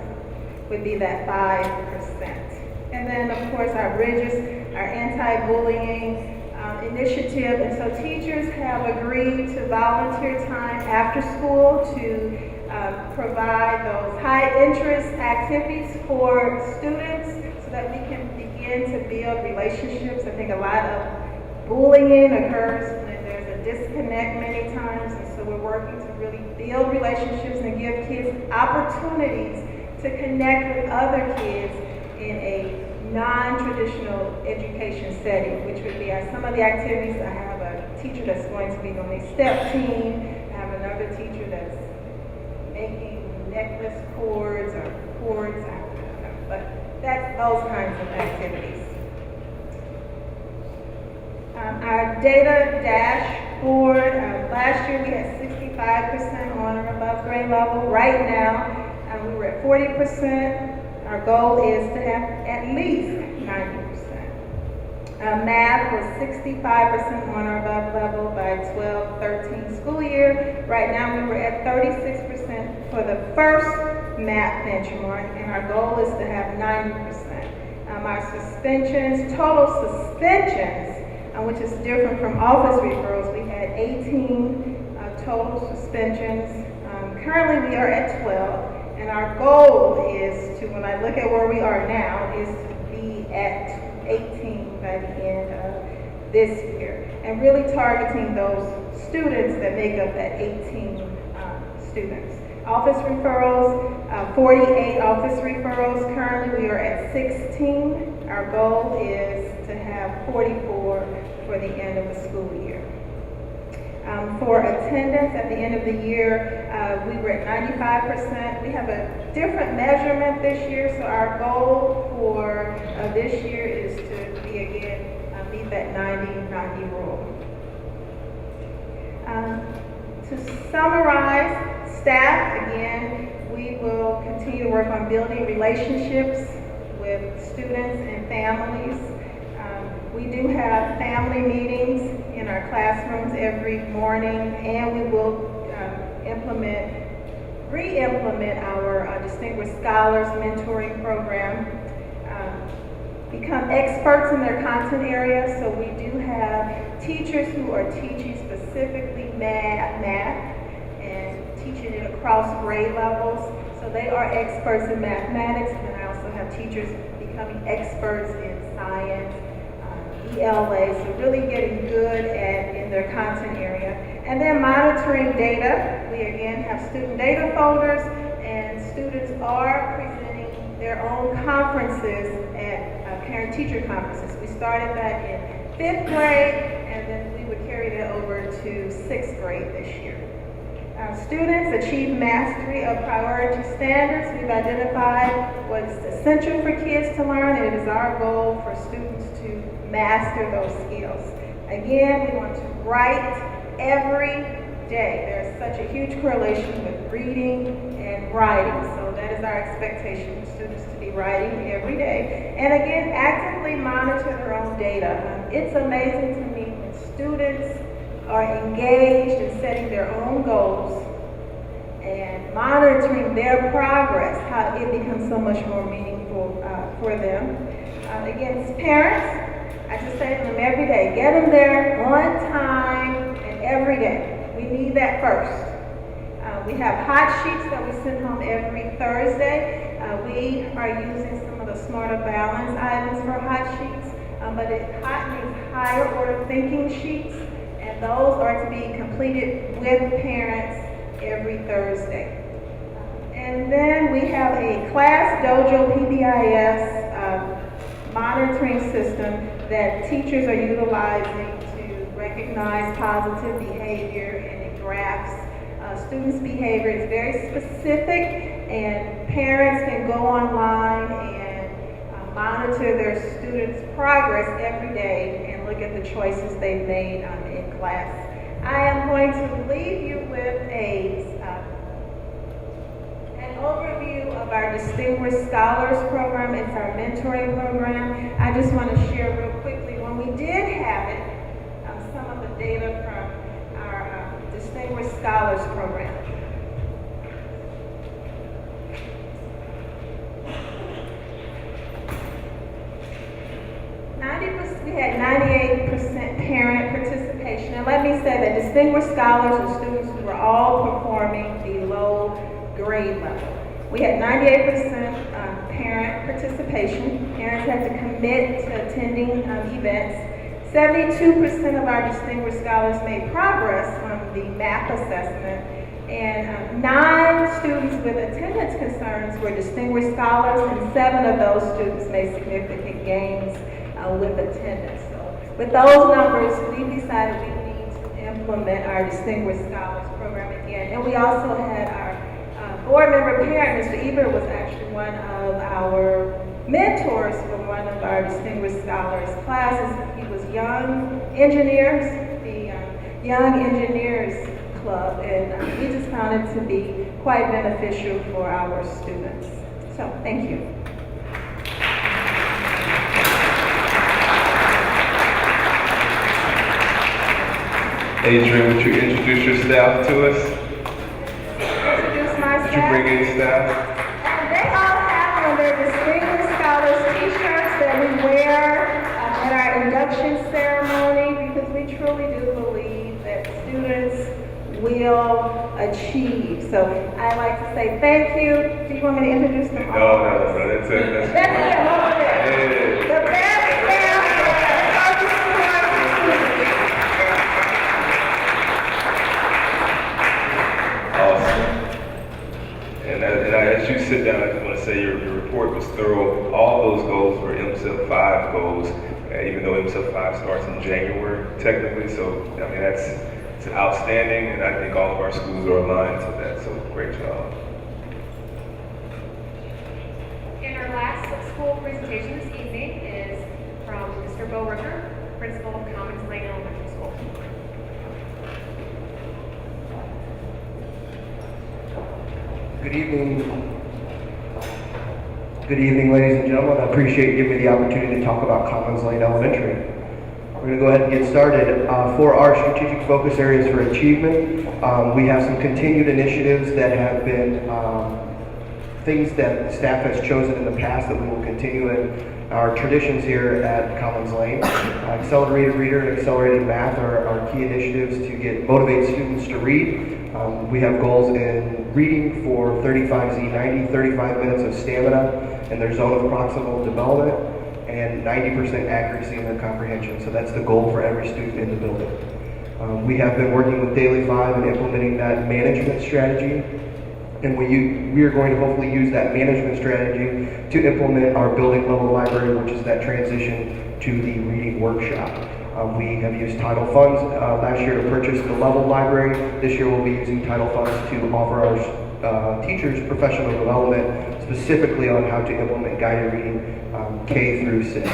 would be that 5%. And then, of course, our Bridges, our anti-bullying initiative, and so teachers have agreed to volunteer time after school to provide those high-interest activities for students so that we can begin to build relationships. I think a lot of bullying occurs when there's a disconnect many times, and so we're working to really build relationships and give kids opportunities to connect with other kids in a non-traditional education setting, which would be some of the activities. I have a teacher that's going to be on a step team. I have another teacher that's making necklace cords or cords, I don't know, but that's those kinds of activities. Our data dashboard, last year we had 65% on or above grade level. Right now, we were at 40%. Our goal is to have at least 90%. Math was 65% on or above level by 12-13 school year. Right now we were at 36% for the first math benchmark, and our goal is to have 90%. Our suspensions, total suspensions, which is different from office referrals, we had 18 total suspensions. Currently, we are at 12, and our goal is to, when I look at where we are now, is to be at 18 by the end of this year, and really targeting those students that make up that 18 students. Office referrals, 48 office referrals. Currently, we are at 16. Our goal is to have 44 for the end of the school year. For attendance at the end of the year, we were at 95%. We have a different measurement this year, so our goal for this year is to be again, meet that 90 rule. To summarize, staff, again, we will continue to work on building relationships with students and families. We do have family meetings in our classrooms every morning, and we will re-implement our Distinguished Scholars Mentoring Program. Become experts in their content area, so we do have teachers who are teaching specifically math and teaching it across grade levels. So they are experts in mathematics, and then I also have teachers becoming experts in science, ELA, so really getting good in their content area. And then monitoring data. We again have student data folders, and students are presenting their own conferences at parent-teacher conferences. We started that in 5th grade, and then we would carry that over to 6th grade this year. Students achieve mastery of priority standards. We've identified what's essential for kids to learn, and it is our goal for students to master those skills. Again, we want to write every day. There's such a huge correlation with reading and writing, so that is our expectation for students to be writing every day. And again, actively monitor their own data. It's amazing to me when students are engaged in setting their own goals and monitoring their progress, how it becomes so much more meaningful for them. Again, as parents, I just say to them every day, get them there on time and every day. We need that first. We have hot sheets that we send home every Thursday. We are using some of the Smarter Balance items for hot sheets, but hot means higher order thinking sheets, and those are to be completed with parents every Thursday. And then we have a Class Dojo PBIS monitoring system that teachers are utilizing to recognize positive behavior, and it graphs students' behavior. It's very specific, and parents can go online and monitor their students' progress every day and look at the choices they've made in class. I am going to leave you with an overview of our Distinguished Scholars Program. It's our mentoring program. I just want to share real quickly, when we did have it, some of the data from our Distinguished Scholars Program. We had 98% parent participation. And let me say that Distinguished Scholars are students who were all performing below grade level. We had 98% parent participation. Parents had to commit to attending events. 72% of our Distinguished Scholars made progress on the math assessment, and 9 students with attendance concerns were Distinguished Scholars, and 7 of those students made significant gains with attendance. So with those numbers, we decided we need to implement our Distinguished Scholars Program again. And we also had our board member parent, Mr. Eber, was actually one of our mentors for one of our Distinguished Scholars classes. He was Young Engineers, the Young Engineers Club, and we just found it to be quite beneficial for our students. So, thank you. Adrian, would you introduce your staff to us? Introduce my Did you staff. bring any staff? They all have on their Distinguished Scholars t-shirts that we wear at our induction ceremony, because we truly do believe that students will achieve. So I'd like to say thank you. Do you want me to introduce them all? No, that's it. That's them over there. Hey. The best staff of the Awesome. And as you sit down, I just want to say your report was thorough. All those goals were MSIP 5 goals, even though MSIP 5 starts in January, technically. So, I mean, it's outstanding, and I think all of our schools are aligned to that. So, great job. And our last school presentation this evening is from Mr. Bo Ricker, principal of Commons Lane Elementary School. Good evening. Good evening, ladies and gentlemen. I appreciate you giving me the opportunity to talk about Commons Lane Elementary. We're going to go ahead and get started. For our strategic focus areas for achievement, we have some continued initiatives that have been things that staff has chosen in the past that we will continue in. Our traditions here at Commons Lane. Accelerated Reader and Accelerated Math are our key initiatives to motivate students to read. We have goals in reading for 35Z90, 35 minutes of stamina in their zone of proximal development, and 90% accuracy in their comprehension. So that's the goal for every student in the building. We have been working with Daily 5 and implementing that management strategy. And we are going to hopefully use that management strategy to implement our building level library, which is that transition to the reading workshop. We have used title funds last year to purchase the level library. This year we'll be using title funds to offer our teachers professional development, specifically on how to implement guided reading K through 6.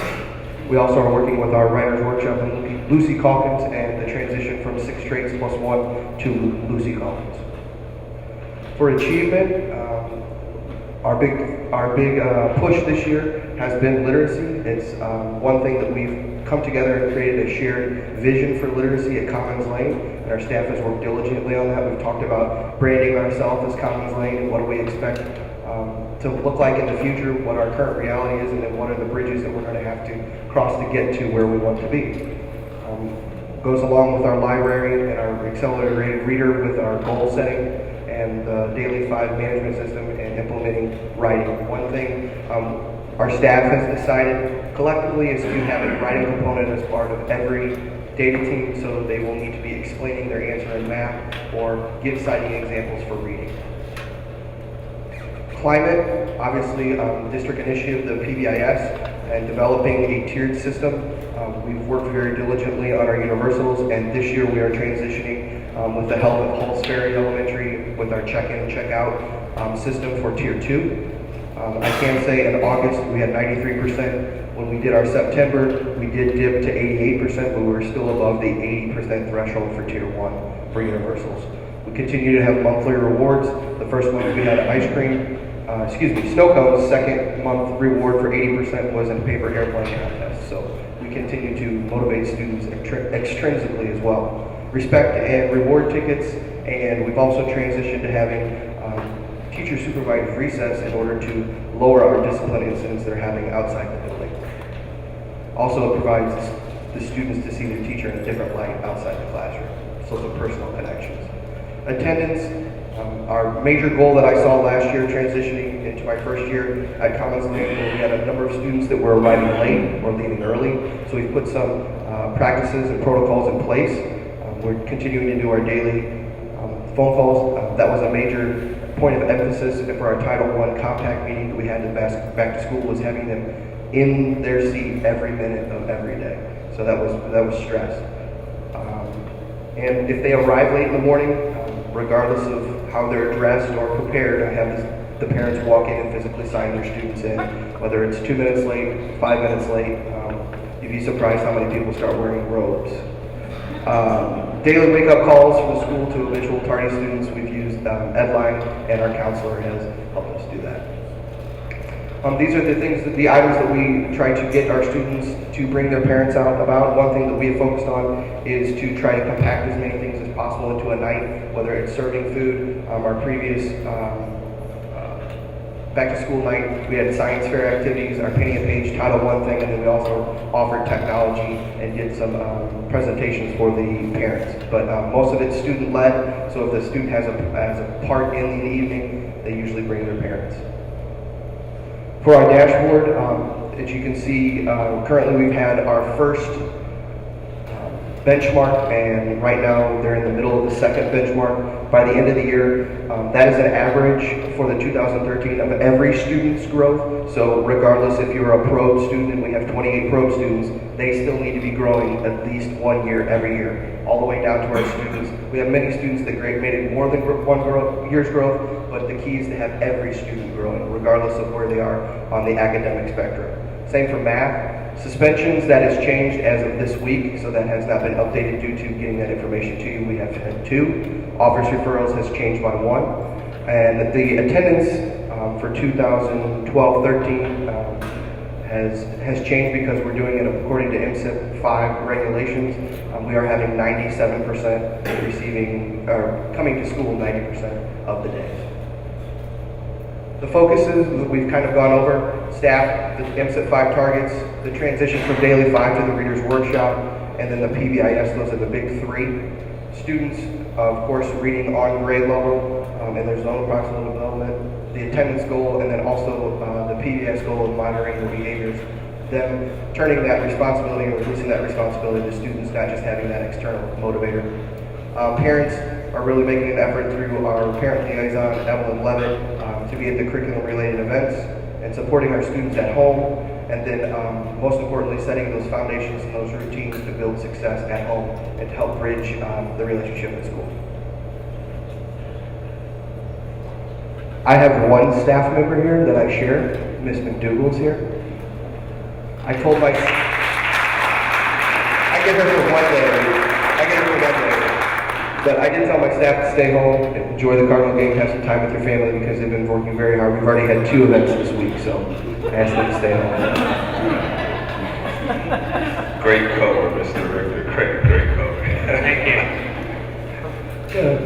We also are working with our writers workshop and Lucy Calkins and the transition from 6 traits plus 1 to Lucy Calkins. For achievement, our big push this year has been literacy. It's one thing that we've come together and created a shared vision for literacy at Commons Lane, and our staff has worked diligently on that. We've talked about branding ourselves as Commons Lane and what do we expect to look like in the future, what our current reality is, and then what are the bridges that we're going to have to cross to get to where we want to be. Goes along with our library and our accelerated reader with our goal setting and the Daily 5 management system and implementing writing. One thing our staff has decided collectively is to have a writing component as part of every data team, so they will need to be explaining their answer in math or give citing examples for reading. Climate, obviously district initiative, the PBIS, and developing a tiered system. We've worked very diligently on our universals, and this year we are transitioning with the help of Halls Ferry Elementary with our check-in and check-out system for Tier 2. I can say in August we had 93%. When we did our September, we did dip to 88%, but we were still above the 80% threshold for Tier 1 for universals. We continue to have monthly rewards. The first month we had snow cones. Second month reward for 80% was in a paper airplane contest. So we continue to motivate students extrinsically as well. Respect and reward tickets, and we've also transitioned to having teacher supervised recess in order to lower our discipline incidents they're having outside the building. Also, it provides the students to see their teacher in a different light outside the classroom. So some personal connections. Attendance, our major goal that I saw last year transitioning into my first year at Commons Lane, where we had a number of students that were arriving late or leaving early. So we've put some practices and protocols in place. We're continuing to do our daily phone calls. That was a major point of emphasis for our Title I compact meeting that we had in back to school, was having them in their seat every minute of every day. So that was stressed. And if they arrive late in the morning, regardless of how they're dressed or prepared, I have the parents walk in and physically sign their students in, whether it's 2 minutes late, 5 minutes late. You'd be surprised how many people start wearing robes. Daily wake-up calls from the school to habitual tardy students. We've used Edline, and our counselor has helped us do that. These are the items that we try to get our students to bring their parents out about. One thing that we have focused on is to try to compact as many things as possible into a night, whether it's serving food. Our previous back to school night, we had science fair activities, our Penny a Page Title I thing, and then we also offered technology and did some presentations for the parents. But most of it's student-led, so if the student has a part in the evening, they usually bring their parents. For our dashboard, as you can see, currently we've had our first benchmark, and right now they're in the middle of the second benchmark. By the end of the year, that is an average for the 2013 of every student's growth. So regardless if you're a probe student, and we have 28 probe students, they still need to be growing at least 1 year every year, all the way down to our students. We have many students that made it more than year's growth, but the key is to have every student growing, regardless of where they are on the academic spectrum. Same for math. Suspensions, that has changed as of this week, so that has not been updated due to getting that information to you. We have had 2. Office referrals has changed by 1. And the attendance for 2012-13 has changed because we're doing it according to MSIP 5 regulations. We are having 97% receiving, or coming to school 90% of the days. The focuses that we've kind of gone over: staff, the MSIP 5 targets, the transition from daily 5 to the reader's workshop, and then the PBIS. Those are the big 3. Students, of course, reading on grade level and their zone of proximal development, the attendance goal, and then also the PBIS goal of monitoring the behaviors. Them turning that responsibility and releasing that responsibility to students, not just having that external motivator. Parents are really making an effort through our parent liaison, Evelyn Levitt, to be at the curriculum-related events and supporting our students at home, and then most importantly, setting those foundations and those routines to build success at home and to help bridge the relationship at school. I have one staff member here that I share. Miss McDougall's here. I told my, I get her for 1 day. But I did tell my staff to stay home, enjoy the Cardinal game, have some time with your family because they've been working very hard. We've already had 2 events this week, so I asked them to stay home. Great cover, Mr. Richter. Great cover. Thank you.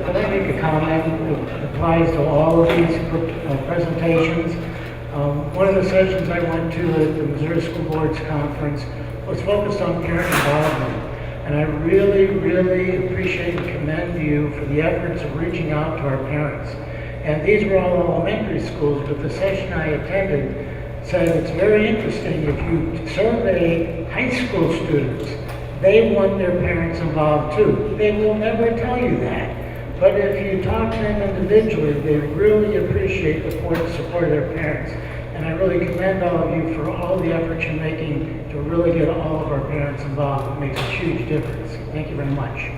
Could I make a comment that applies to all of these presentations? One of the sessions I went to at the Missouri School Board's conference was focused on parent involvement. And I really, really appreciate and commend you for the efforts of reaching out to our parents. And these were all elementary schools, but the session I attended said it's very interesting if you survey high school students, they want their parents involved too. They will never tell you that. But if you talk to them individually, they really appreciate the support of their parents. And I really commend all of you for all the efforts you're making to really get all of our parents involved. It makes a huge difference. Thank you very much.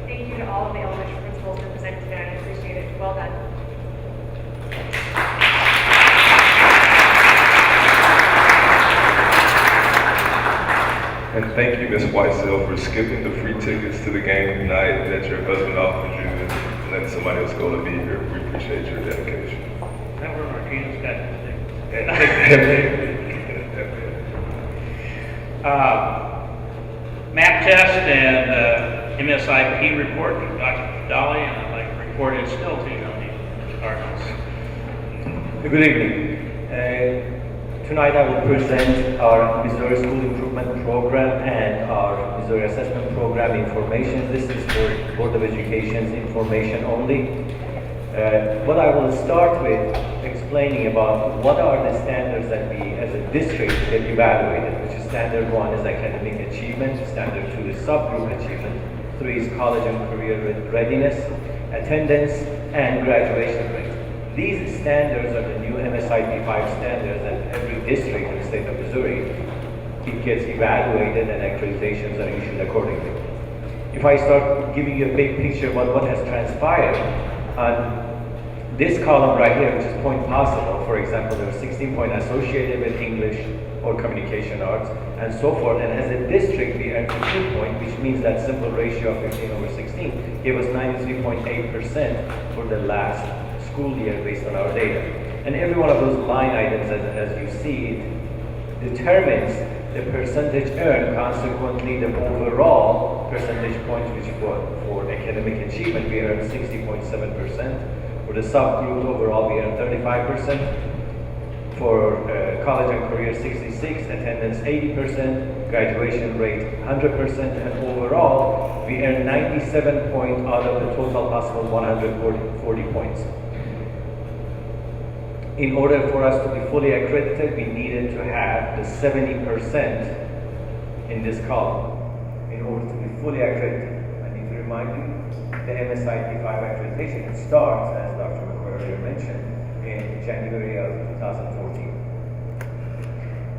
Thank you to all of the elementary principals who presented today. I appreciate it. Well done. And thank you, Ms. Whitesell, for skipping the free tickets to the game tonight that your husband offered you and letting somebody else go to be here. We appreciate your dedication. That were Martinez got map test and MSIP report from Dr. Dolly, and I'd like to report his still to you on the Cardinals. Good evening. Tonight I will present our Missouri School Improvement Program and our Missouri Assessment Program information. This is for Board of Education's information only. What I will start with explaining about what are the standards that we as a district get evaluated, which is standard 1 is academic achievement, standard 2 is subgroup achievement, 3 is college and career readiness, attendance, and graduation rate. These standards are the new MSIP 5 standards that every district in the state of Missouri, it gets evaluated and accreditations are issued accordingly. If I start giving you a big picture about what has transpired, on this column right here, which is point possible, for example, there are 16 points associated with English or communication arts and so forth, and as a district we earned 2 points, which means that simple ratio of 15/16 gave us 93.8% for the last school year based on our data. And every one of those line items, as you see, it determines the percentage earned, consequently the overall percentage points, which for academic achievement, we earned 60.7%. For the subgroup overall, we earned 35%. For college and career, 66, attendance 80%, graduation rate 100%, and overall, we earned 97 points out of the total possible 140 points. In order for us to be fully accredited, we needed to have the 70% in this column. In order to be fully accredited, I need to remind you, the MSIP 5 accreditation, it starts, as Dr. McCoy earlier mentioned, in January of 2014.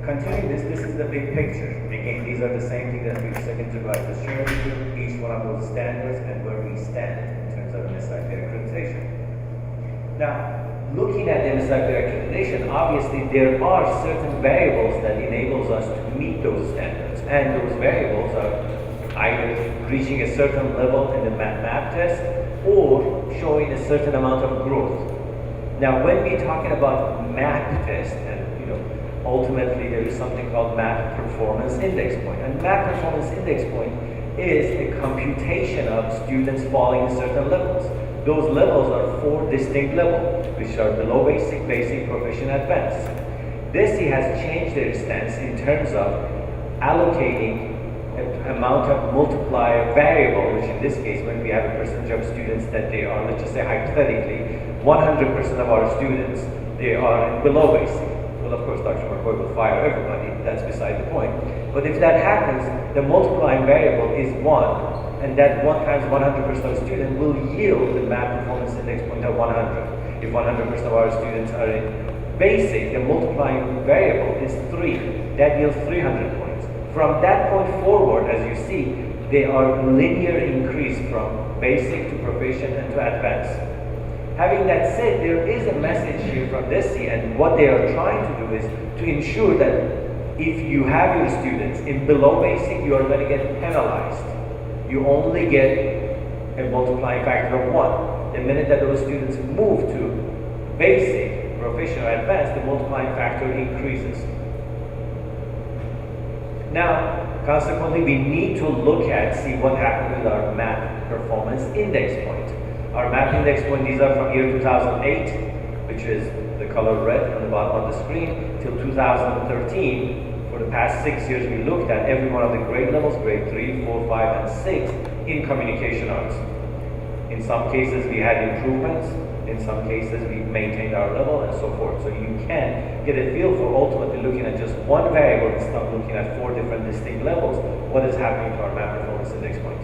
Continuing this is the big picture. Again, these are the same things that we've second to right to share with you, each one of those standards and where we stand in terms of MSIP accreditation. Now, looking at the MSIP accreditation, obviously there are certain variables that enables us to meet those standards, and those variables are either reaching a certain level in the math test or showing a certain amount of growth. Now, when we're talking about math test, and ultimately there is something called math performance index point, and math performance index point is a computation of students falling in certain levels. Those levels are 4 distinct levels, which are below basic, basic, proficient, advanced. DESE has changed their stance in terms of allocating an amount of multiplier variable, which in this case, when we have a percentage of students that they are, let's just say hypothetically, 100% of our students, they are in below basic. Well, of course, Dr. McCoy will fire everybody, that's beside the point. But if that happens, the multiplying variable is 1, and that 1 times 100% of students will yield the math performance index point of 100. If 100% of our students are in basic, the multiplying variable is 3. That yields 300 points. From that point forward, as you see, they are linear increase from basic to proficient and to advanced. Having that said, there is a message here from DESE, and what they are trying to do is to ensure that if you have your students in below basic, you are going to get penalized. You only get a multiplying factor of 1. The minute that those students move to basic, proficient, or advanced, the multiplying factor increases. Now, consequently, we need to look at, see what happened with our math performance index point. Our math index point, these are from year 2008, which is the color red on the bottom of the screen, till 2013. For the past 6 years, we looked at every one of the grade levels, grade 3, 4, 5, and 6, in communication arts. In some cases, we had improvements. In some cases, we maintained our level, and so forth. So you can get a feel for ultimately looking at just one variable instead of looking at 4 different distinct levels, what is happening to our math performance index point.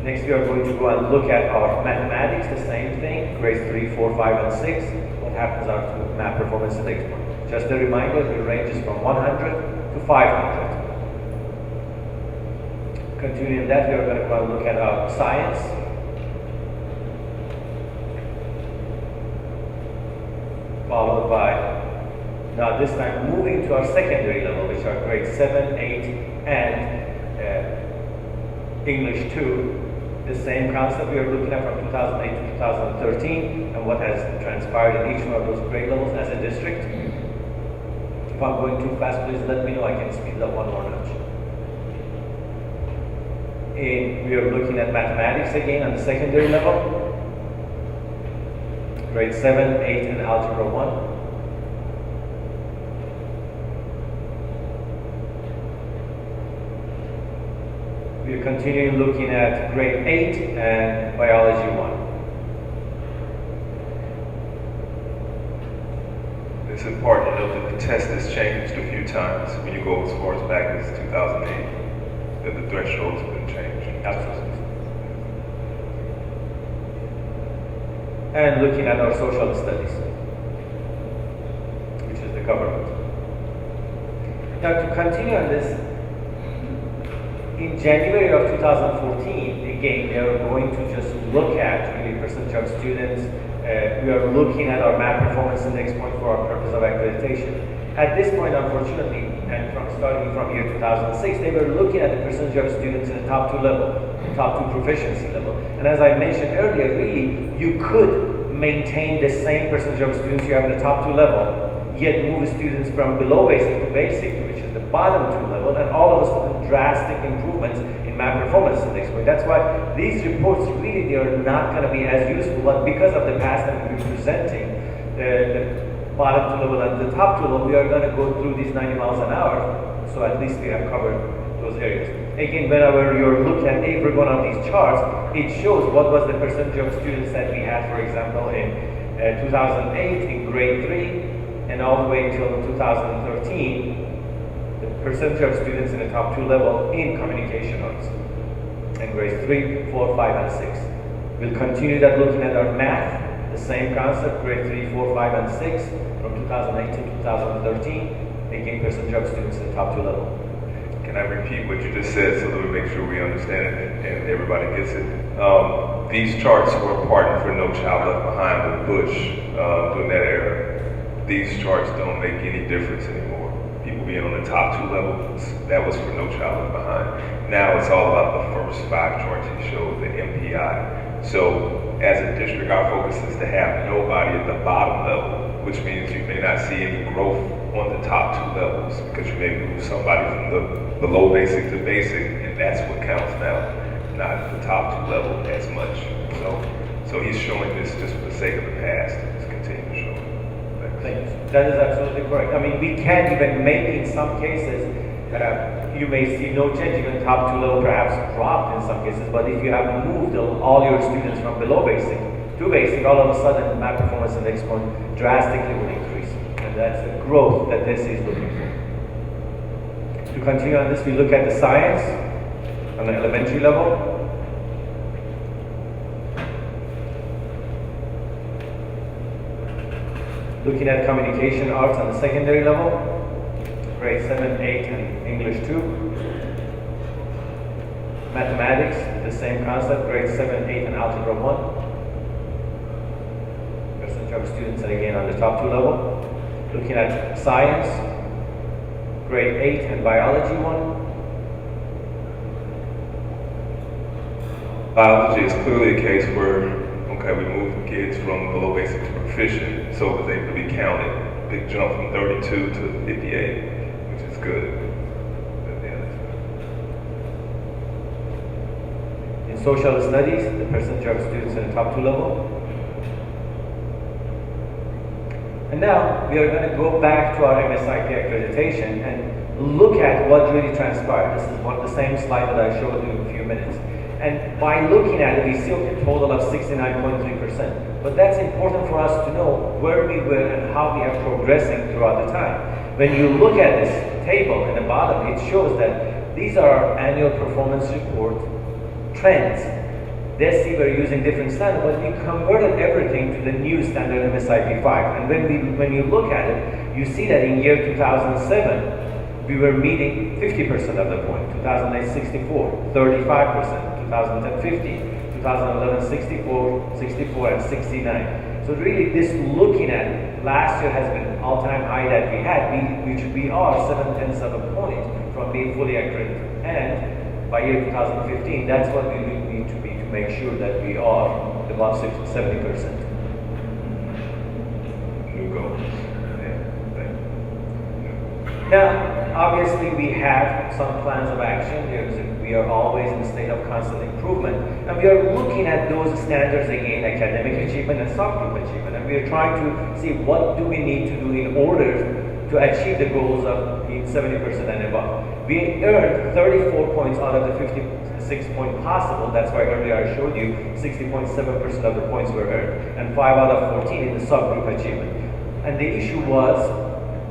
Next, we are going to go and look at our mathematics, the same thing, grades 3, 4, 5, and 6. What happens to our math performance index point? Just a reminder, it ranges from 100 to 500. Continuing that, we are going to go and look at our science. Followed by, now this time moving to our secondary level, which are grades 7, 8, and English 2. The same concept we are looking at from 2008 to 2013 and what has transpired in each one of those grade levels as a district. If I'm going too fast, please let me know. I can speed up one more notch. We are looking at mathematics again on the secondary level. Grade 7, 8, and Algebra 1. We are continuing looking at grade 8 and Biology 1. It's important to note that the test has changed a few times when you go as far as back as 2008, that the thresholds have been changed. Absolutely. And looking at our social studies, which is the government. Now, to continue on this, in January of 2014, again, they are going to just look at really percentage of students. We are looking at our math performance index point for our purpose of accreditation. At this point, unfortunately, and starting from year 2006, they were looking at the percentage of students in the top 2 level, top 2 proficiency level. And as I mentioned earlier, really, you could maintain the same percentage of students you have in the top 2 level, yet move students from below basic to basic, which is the bottom 2 level, and all of a sudden drastic improvements in in math performance index point. That's why these reports really, they are not going to be as useful, but because of the past that we'll be presenting, the bottom two level and the top two level, we are going to go through these 90 miles an hour, so at least we have covered those areas. Again, whenever you're looking at every one of these charts, it shows what was the percentage of students that we had, for example, in 2008 in grade 3, and all the way until 2013, the percentage of students in the top two level in communication arts, in grades 3, 4, 5, and 6. We'll continue that looking at our math, the same concept, grade 3, 4, 5, and 6, from 2008 to 2013, again, percentage of students in the top two level. Can I repeat what you just said so that we make sure we understand it and everybody gets it? These charts were pardoned for No Child Left Behind with Bush during that era. These charts don't make any difference anymore. People being on the top two levels, that was for No Child Left Behind. Now it's all about the first 5 charts he showed, the MPI. So as a district, our focus is to have nobody at the bottom level, which means you may not see any growth on the top 2 levels because you may move somebody from the low basic to basic, and that's what counts now, not the top 2 level as much. So he's showing this just for the sake of the past. Let's continue to show it. Thank you. That is absolutely correct. I mean, we can even maybe in some cases, you may see no change, even top 2 level perhaps dropped in some cases, but if you have moved all your students from below basic to basic, all of a sudden math performance index point drastically will increase. And that's the growth that this is looking for. To continue on this, we look at the science on the elementary level. Looking at communication arts on the secondary level, grade 7, 8, and English 2. Mathematics, the same concept, grade 7, 8, and algebra 1. Percentage of students, and again on the top 2 level. Looking at science, grade 8, and biology 1. Biology is clearly a case where, okay, we moved the kids from below basic to proficient, so that they could be counted. Big jump from 32 to 58, which is good. In social studies, the percentage of students in the top 2 level. And now we are going to go back to our MSIP accreditation and look at what really transpired. This is the same slide that I showed you in a few minutes. And by looking at it, we see a total of 69.3%. But that's important for us to know where we were and how we are progressing throughout the time. When you look at this table in the bottom, it shows that these are our annual performance report trends. This year we're using different standards, but we converted everything to the new standard MSIP 5. And when you look at it, you see that in year 2007, we were meeting 50% of the point. 2008, 64, 35%. 2010, 50, 2011, 64, 64, and 69. So really, this looking at last year has been an all-time high that we had. We are 7/10 of a point from being fully accredited. And by year 2015, that's what we will need to be to make sure that we are above 70%. New goals. Now, obviously, we have some plans of action. We are always in a state of constant improvement. And we are looking at those standards again, academic achievement and subgroup achievement. And we are trying to see what do we need to do in order to achieve the goals of being 70% and above. We earned 34 points out of the 56 point possible. That's why earlier I showed you 60.7% of the points were earned. And 5 out of 14 in the subgroup achievement. And the issue was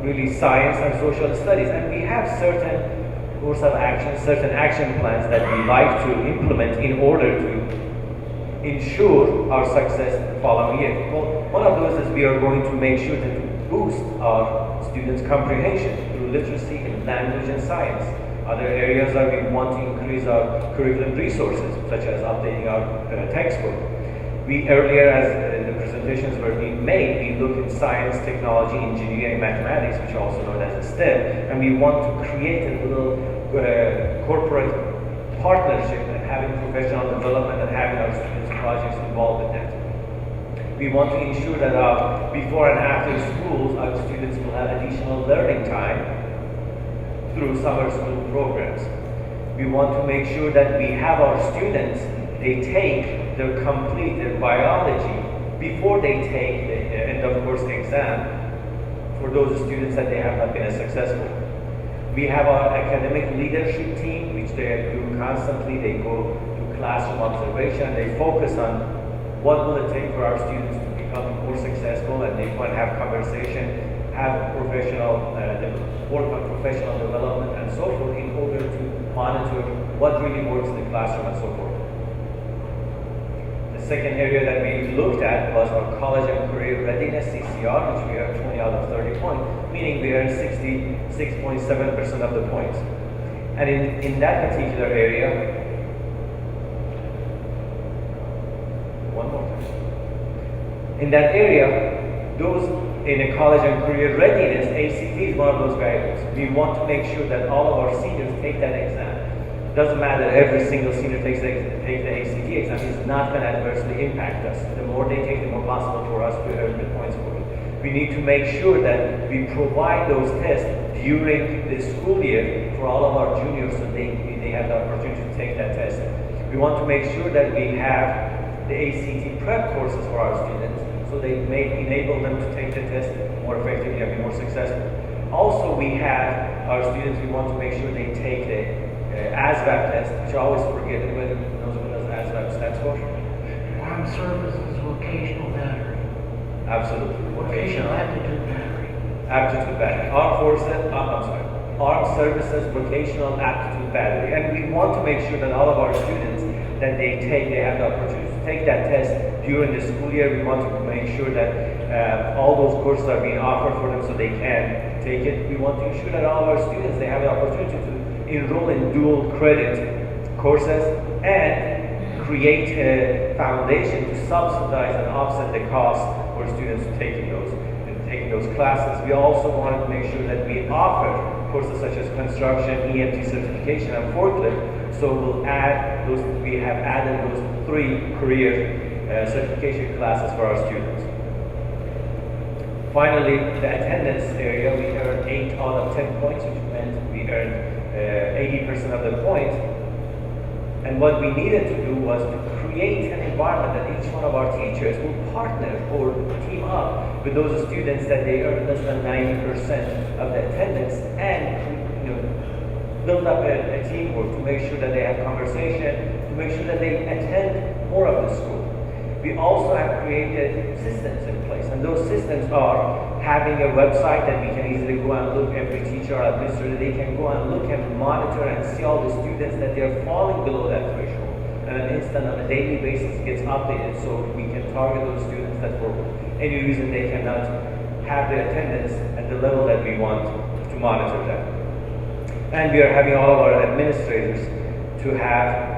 really science and social studies. And we have certain course of action, certain action plans that we like to implement in order to ensure our success the following year. Well, one of those is we are going to make sure to boost our students' comprehension through literacy in language and science. Other areas are we want to increase our curriculum resources, such as updating our textbook. We earlier, as the presentations were being made, we look in science, technology, engineering, mathematics, which are also known as STEM, and we want to create a little corporate partnership and having professional development and having our students' projects involved in that. We want to ensure that before and after schools, our students will have additional learning time through summer school programs. We want to make sure that we have our students, they take complete their biology before they take the end of course exam for those students that they have not been as successful. We have our academic leadership team, which they do constantly. They go to classroom observation. They focus on what will it take for our students to become more successful, and they want to have conversation, have professional, work on professional development and so forth in order to monitor what really works in the classroom and so forth. The second area that we looked at was our college and career readiness, CCR, which we earned 20 out of 30 points, meaning we earned 66.7% of the points. And in that particular area, one more time. In that area, those in a college and career readiness, ACT is one of those variables. We want to make sure that all of our seniors take that exam. It doesn't matter every single senior takes the ACT exam. It's not going to adversely impact us. The more they take, the more possible for us to earn the points for it. We need to make sure that we provide those tests during the school year for all of our juniors so they have the opportunity to take that test. We want to make sure that we have the ACT prep courses for our students, so they may enable them to take the test more effectively and be more successful. Also, we have our students, we want to make sure they take the ASVAB test, which I always forget. Anybody knows what ASVAB stands for? Armed Services Vocational Battery. Absolutely. Vocational Aptitude Battery. Aptitude Battery. Armed Services Vocational Aptitude Battery. And we want to make sure that all of our students that they have the opportunity to take that test during the school year. We want to make sure that all those courses are being offered for them so they can take it. We want to ensure that all of our students, they have the opportunity to enroll in dual credit courses and create a foundation to subsidize and offset the cost for students taking those classes. We also wanted to make sure that we offer courses such as construction, EMT certification, and forklift. So we have added those 3 career certification classes for our students. Finally, the attendance area, we earned 8 out of 10 points, which meant we earned 80% of the points. And what we needed to do was to create an environment that each one of our teachers will partner or team up with those students that they earn less than 90% of the attendance, and build up a teamwork to make sure that they have conversation, to make sure that they attend more of the school. We also have created systems in place, and those systems are having a website that we can easily go and look. Every teacher or administrator, they can go and look and monitor and see all the students that they are falling below that threshold. And an instant on a daily basis gets updated, so we can target those students that for any reason they cannot have their attendance at the level that we want to monitor them. And we are having all of our administrators to have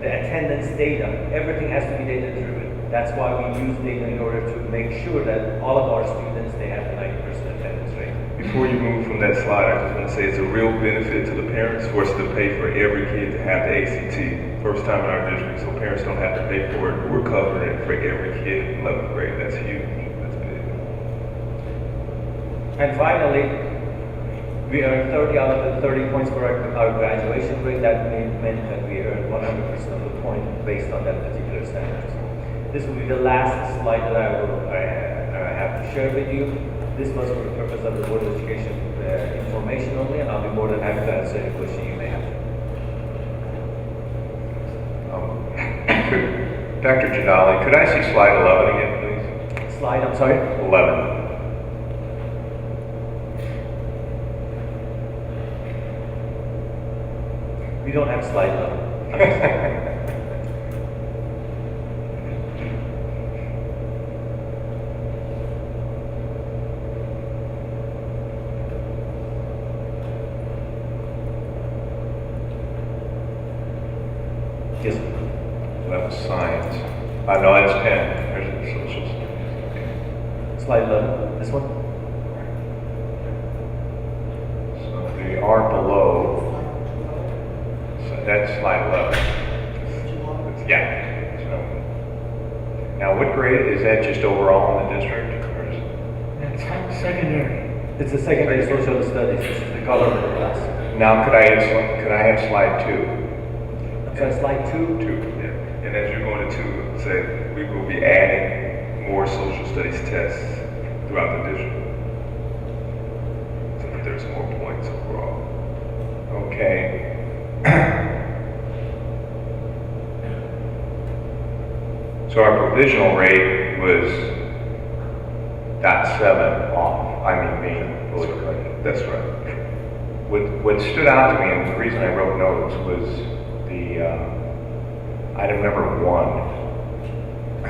the attendance data. Everything has to be data driven. That's why we use data in order to make sure that all of our students, they have the 90% attendance rate. Before you move from that slide, I just want to say it's a real benefit to the parents for us to pay for every kid to have the ACT. First time in our district, so parents don't have to pay for it. We're covering it for every kid in 11th grade. That's huge. That's big. And finally, we earned 30 out of the 30 points for our graduation rate. That meant that we earned 100% of the point based on that particular standard. This will be the last slide that I have to share with you. This was for the purpose of the Board of Education information only, and I'll be more than happy to answer any question you may have. Dr. Janali, could I see slide 11 again, please? Slide, I'm sorry? 11. We don't have slide 11. Yes. That was science. No, that's 10. There's the socials. Okay. Slide 11. This one? So they are below. So that's slide 11. Yeah. So now, what grade is that? Just overall in the district? Or is it? That's secondary. It's a secondary social studies, this is the government class. Now, could I have slide 2? So slide 2. Two, yeah. And as you're going to two, say, we will be adding more social studies tests throughout the district. So that there's more points overall. Okay. So our provisional rate was .7 off, being fully credited. That's right. What stood out to me, and the reason I wrote notes, was the item number 1,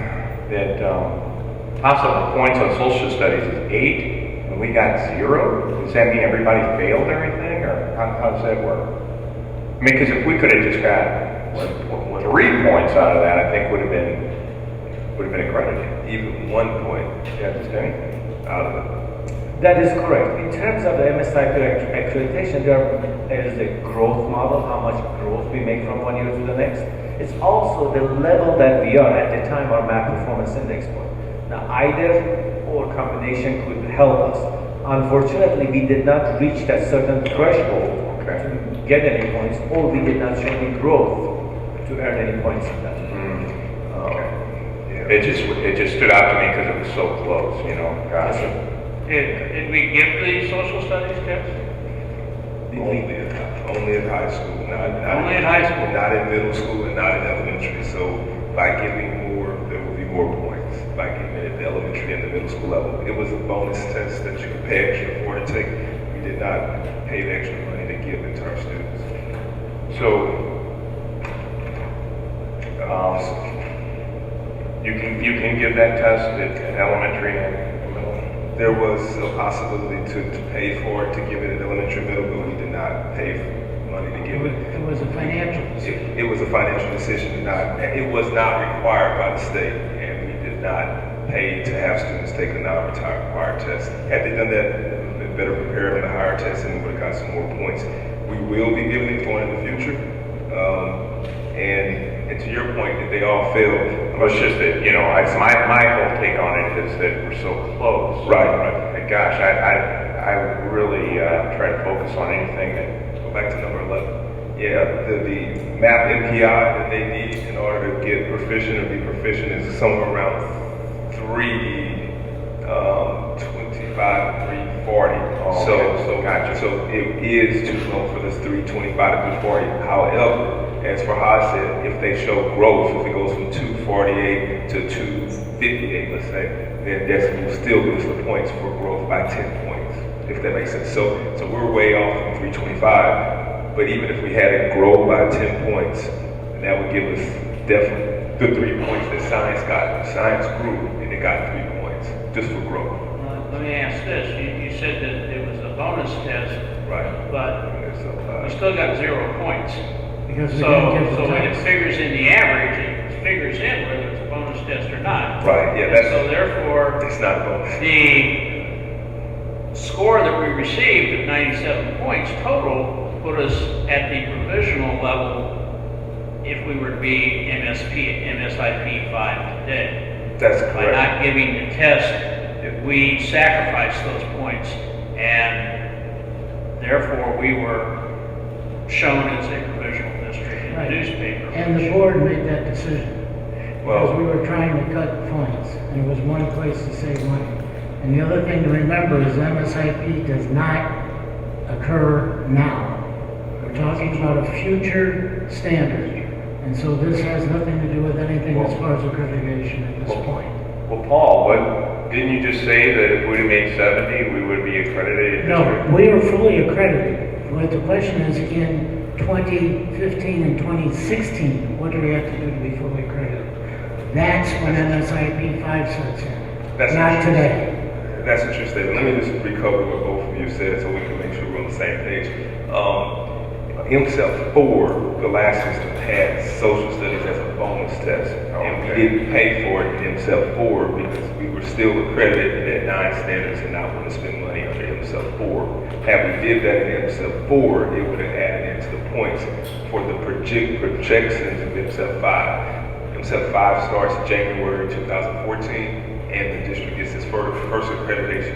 that possible points on social studies is 8, and we got 0. Does that mean everybody failed everything, or how does that work? I mean, because if we could have just got 3 points out of that, I think would have been accredited. Even 1 point Yeah, just anything. out of it. That is correct. In terms of the MSIP accreditation, there is a growth model, how much growth we make from one year to the next. It's also the level that we are at the time our MAP performance index was. Now, either or combination could help us. Unfortunately, we did not reach that certain threshold to get any points, or we did not show any growth to earn any points in that. It just stood out to me because it was so close, Gosh. Did we give the social studies test? Only at high school, Only at high school. not in middle school and not in elementary. So by giving more, there will be more points. By giving it at the elementary and the middle school level, it was a bonus test that you could pay extra for to take. We did not pay the extra money to give it to our students. So, you can give that test at elementary and middle? There was a possibility to pay for it, to give it at elementary, middle, but we did not pay money to give it. It was a financial decision. It was a financial decision. It was not required by the state, and we did not pay to have students take a non-required test. Had they done that, it would have been better prepared on the higher test, and we would have got some more points. We will be giving it for in the future. And to your point, that they all failed. Well, it's just that, my whole take on it is that we're so close. Right. Gosh, I really try to focus on anything that. Go back to number 11. Yeah, the MAP MPI that they need in order to get proficient or be proficient is somewhere around 325, 340. Gotcha. So it is too low for this 325 to 340. However, as for how I said, if they show growth, if it goes from 248 to 258, let's say, then that will still give us the points for growth by 10 points, if that makes sense. So we're way off from 325, but even if we had it grow by 10 points, then that would give us definitely the 3 points that science got. Science grew, and it got 3 points just for growth. Let me ask this, you said that it was a bonus test, Right. but we still got 0 points. Because we didn't give So the when it test. figures in the average, it figures in whether it's a bonus test or not. Right, yeah, So therefore, it's not a bonus. the score that we received of 97 points total put us at the provisional level if we were to be MSIP 5 today. That's By correct. not giving the test, we sacrificed those points, and therefore we were shown as a provisional district in the Right. newspaper. And the board made that decision. Because Well- we were trying to cut points, and it was one place to save money. And the other thing to remember is MSIP does not occur now. We're talking about a future standard. And so this has nothing to do with anything as far as accreditation at this point. Well, Paul, didn't you just say that if we'd have made 70, we would be accredited No, district? we are fully accredited. What the question is, in 2015 and 2016, what do we have to do to be fully accredited? That's when MSIP 5 sets in, That's not interesting. today. That's a true statement. Let me just recover what both of you said so we can make sure we're on the same page. MSEP 4, the last system, had social studies as a bonus test. And we didn't pay for it in MSEP 4 because we were still accredited at 9 standards and not want to spend money under MSEP 4. Had we did that in MSEP 4, it would have added into the points for the projections of MSEP 5. MSEP 5 starts January 2014, and the district gets its first accreditation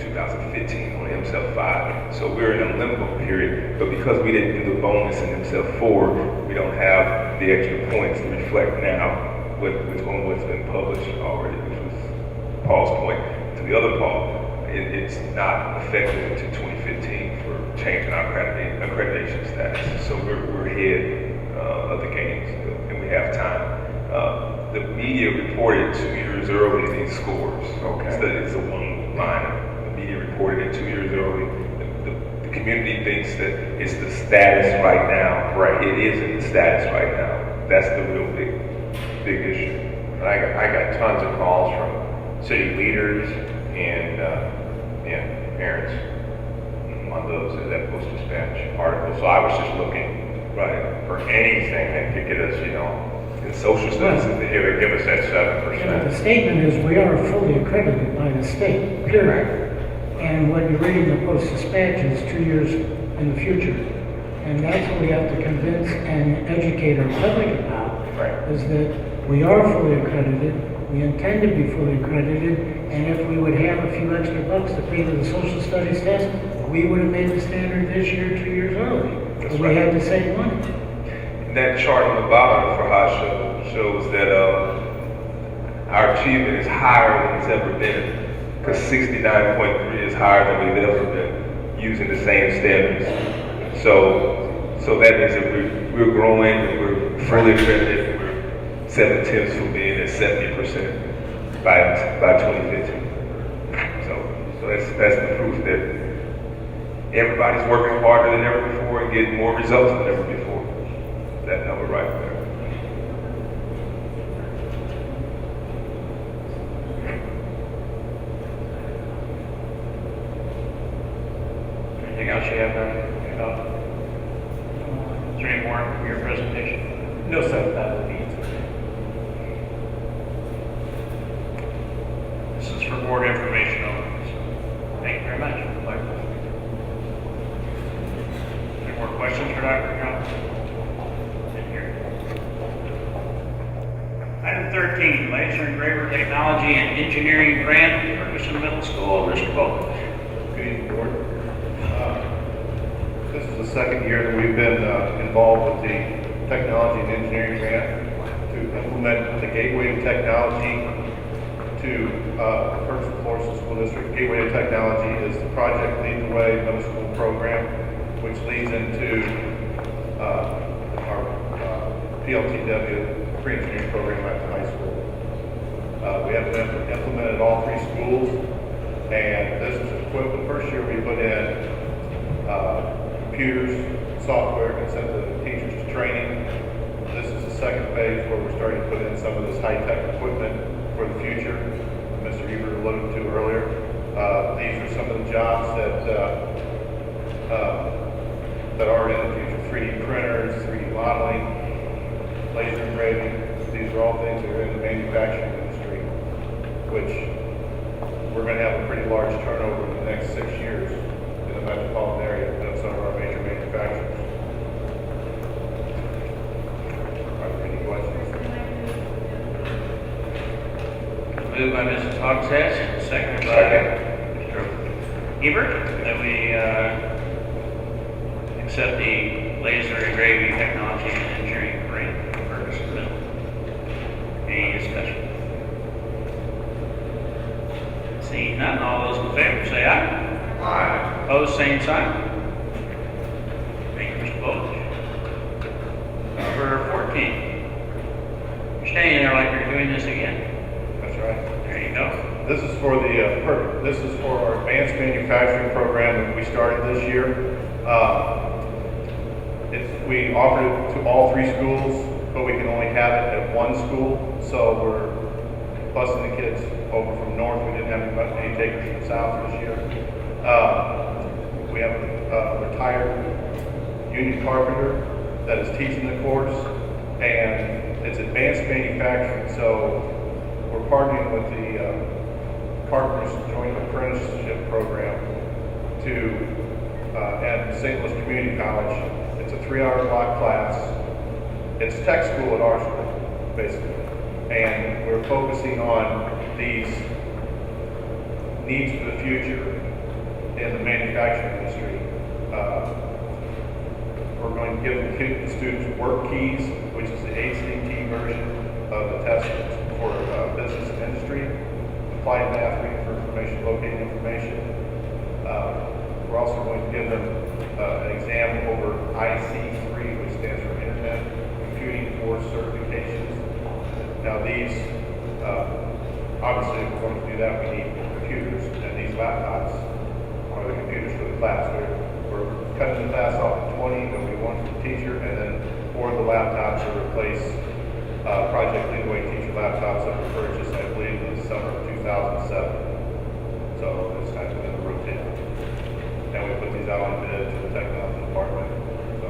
in 2015 on MSEL 5. So we're in a limbo period, but because we didn't do the bonus in MSEL 4, we don't have the extra points to reflect now on what's been published already, which was Paul's point. To the other Paul, it's not effective until 2015 for changing our accreditation status. So we're ahead of the games, and we have time. The media reported 2 years early these scores. Okay. It's a one liner. The media reported it 2 years early. The community thinks that it's the status right now. Right. It isn't the status right now. That's the real big issue. I got tons of calls from city leaders and parents on those that post-dispatch article. So I was just looking for anything that could get us, In social studies, it would give us that 7%. The statement is we are fully accredited by the state, period. And what you're reading the Post-Dispatch is 2 years in the future. And that's what we have to convince and educate our public about, is that we are fully accredited, we intend to be fully accredited, and if we would have a few extra bucks to pay for the social studies test, we would have made the standard this year 2 years early. That's We right. had to save money. And that chart on the bottom for Haas shows that our achievement is higher than it's ever been, because 69.3 is higher than we've ever been using the same standards. So that means that we're growing, and we're fully accredited, and we're 7/10 from being at 70% by 2015. So that's the proof that everybody's working harder than ever before and getting more results than ever before. That number right there. Anything else you have there? Is there any more from your presentation? No, sir, that would be it. This is for board information only. So thank you very much. Any more questions for Dr. Johnson? Item 13, laser engraver technology and engineering grant, Ferguson Middle School, Mr. Bowles. Good evening, Board. This is the second year that we've been involved with the technology and engineering grant to implement the Gateway to Technology to Ferguson-Florissant School District. Gateway to Technology is the Project Lead the Way middle school program, which leads into our PLTW pre-engineering program at the high school. We have implemented all 3 schools, and this is equipment. The first year we put in computers, software, and sent the teachers to training. This is the second phase where we're starting to put in some of this high-tech equipment for the future, Mr. Ebert alluded to earlier. These are some of the jobs that are in the future: 3D printers, 3D modeling, laser engraving. These are all things that are in the manufacturing industry, which we're going to have a pretty large turnover in the next 6 years in the metropolitan area of some of our major manufacturers. Are there any questions? Moved by Mrs. Hogshead, seconded by Mr. Ebert, that we accept the laser engraving technology and engineering grant for Ferguson Middle. Any discussion? Seeing none, all those in favor say aye. Aye. Opposed, same sign. Thank you, Mr. Bowles. Number 14. You're standing there like you're doing this again. That's right. There you go. This is for this is for our advanced manufacturing program that we started this year. We offered it to all 3 schools, but we can only have it at 1 school. So we're busing the kids over from north. We didn't have any takers from south this year. We have a retired union carpenter that is teaching the course, and it's advanced manufacturing. So we're partnering with the Carpenters Joint Apprenticeship Program at St. Louis Community College. It's a 3-hour block class. It's tech school at our school, basically. And we're focusing on these needs for the future in the manufacturing industry. We're going to give the students work keys, which is the ACT version of the test for business and industry, applied math, reading for information, locating information. We're also going to give them an exam over IC3, which stands for Internet Computing Course Certifications. Now these, obviously if we're going to do that, we need computers, and these laptops are the computers for the class. We're cutting the class off at 20, there'll be one for the teacher, and then 4 of the laptops will replace Project Leadway teacher laptops that were purchased, I believe, in the summer of 2007. So it's kind of going to rotate. And we put these out on bid to the technology department. So.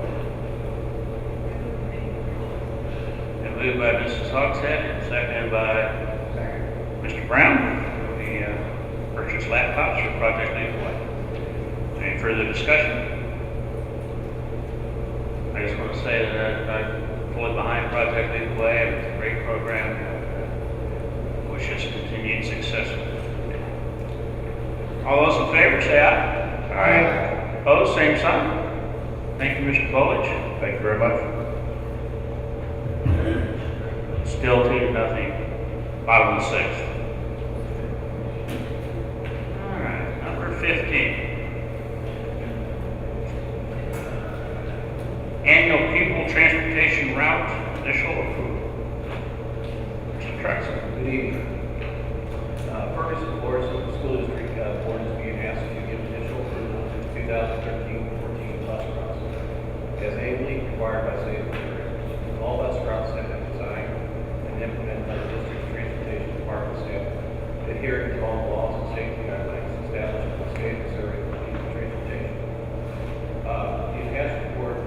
And moved by Mrs. Hogshead, seconded by Mr. Brown. We purchase laptops for Project Leadway. Any further discussion? I just want to say that I'm fully behind Project Leadway. It's a great program. Wish us continued success. All those in favor say aye. Aye. Opposed, same sign. Thank you, Mr. Coolidge. Thank you very much. Still 2-0. Bottom of the 6th. All right, number 15. Annual pupil transportation route initial approval. Mr. Trexler. Good evening. Ferguson-Florissant School District Board is being asked to give initial approval to the 2013-14 bus routes. As ably required by state authorities, all bus routes have been designed and implemented by the district's transportation department staff, adhering to all laws and safety guidelines established by the state of Missouri for pupil transportation. The attached report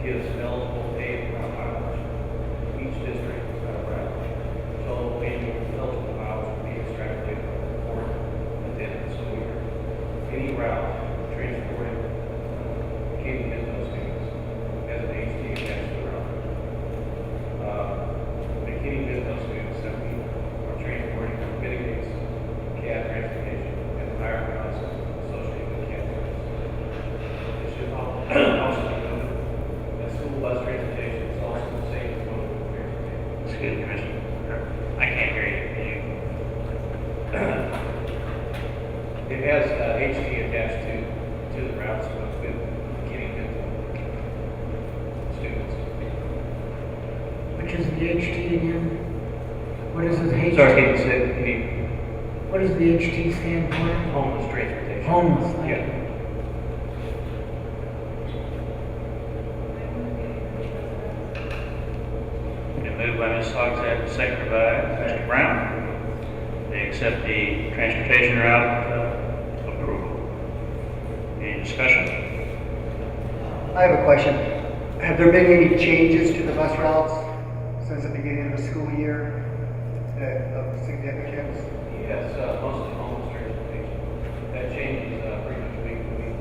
gives eligible paid route mileage. Each district route. Total annual eligible miles will be extracted from the report at the end of the school year. Any route transporting Katie Business students has an HD attached to the route. The Katie Business students that we are transporting mitigates cab transportation and the higher costs associated with cab trips. It should also be noted that school bus transportation is also the same as local transportation. Excuse me, Mr. I can't hear you. It has HD attached to the routes with getting into students. Which is the HT again? What is it, HT? Sorry, can you What does the HT stand for? homeless transportation? Homeless. Yeah. Moved by Ms. Hogshead, seconded by Mr. Brown. They accept the transportation route approval. Any discussion? I have a question. Have there been any changes to the bus routes since the beginning of the school year of significance? Yes, mostly homeless transportation. That changes pretty much week to week.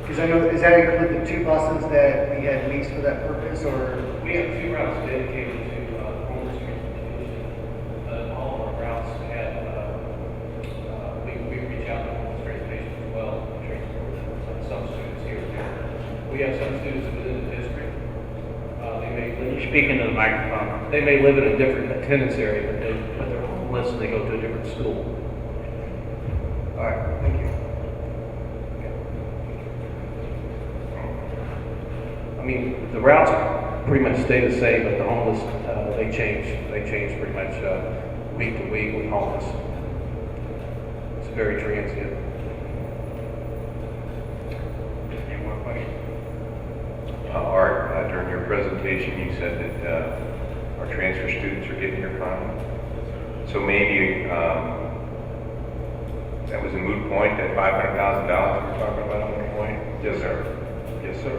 Because I know, does that include the 2 buses that we had leased for that purpose, or? We have 2 routes dedicated to homeless transportation. All of our routes have, we reach out to homeless transportation as well, to transport some students here and there. We have some students within the district. They may live. You're speaking to the microphone. They may live in a different attendance area, but they're homeless and they go to a different school. All right, thank you. I mean, the routes pretty much stay the same, but the homeless, they change. They change pretty much week to week with homeless. It's very transient. Any more questions? Art, during your presentation, you said that our transfer students are getting your comment. So maybe that was a moot point, that $500,000 we're talking about at one point? Yes, sir. Yes, sir.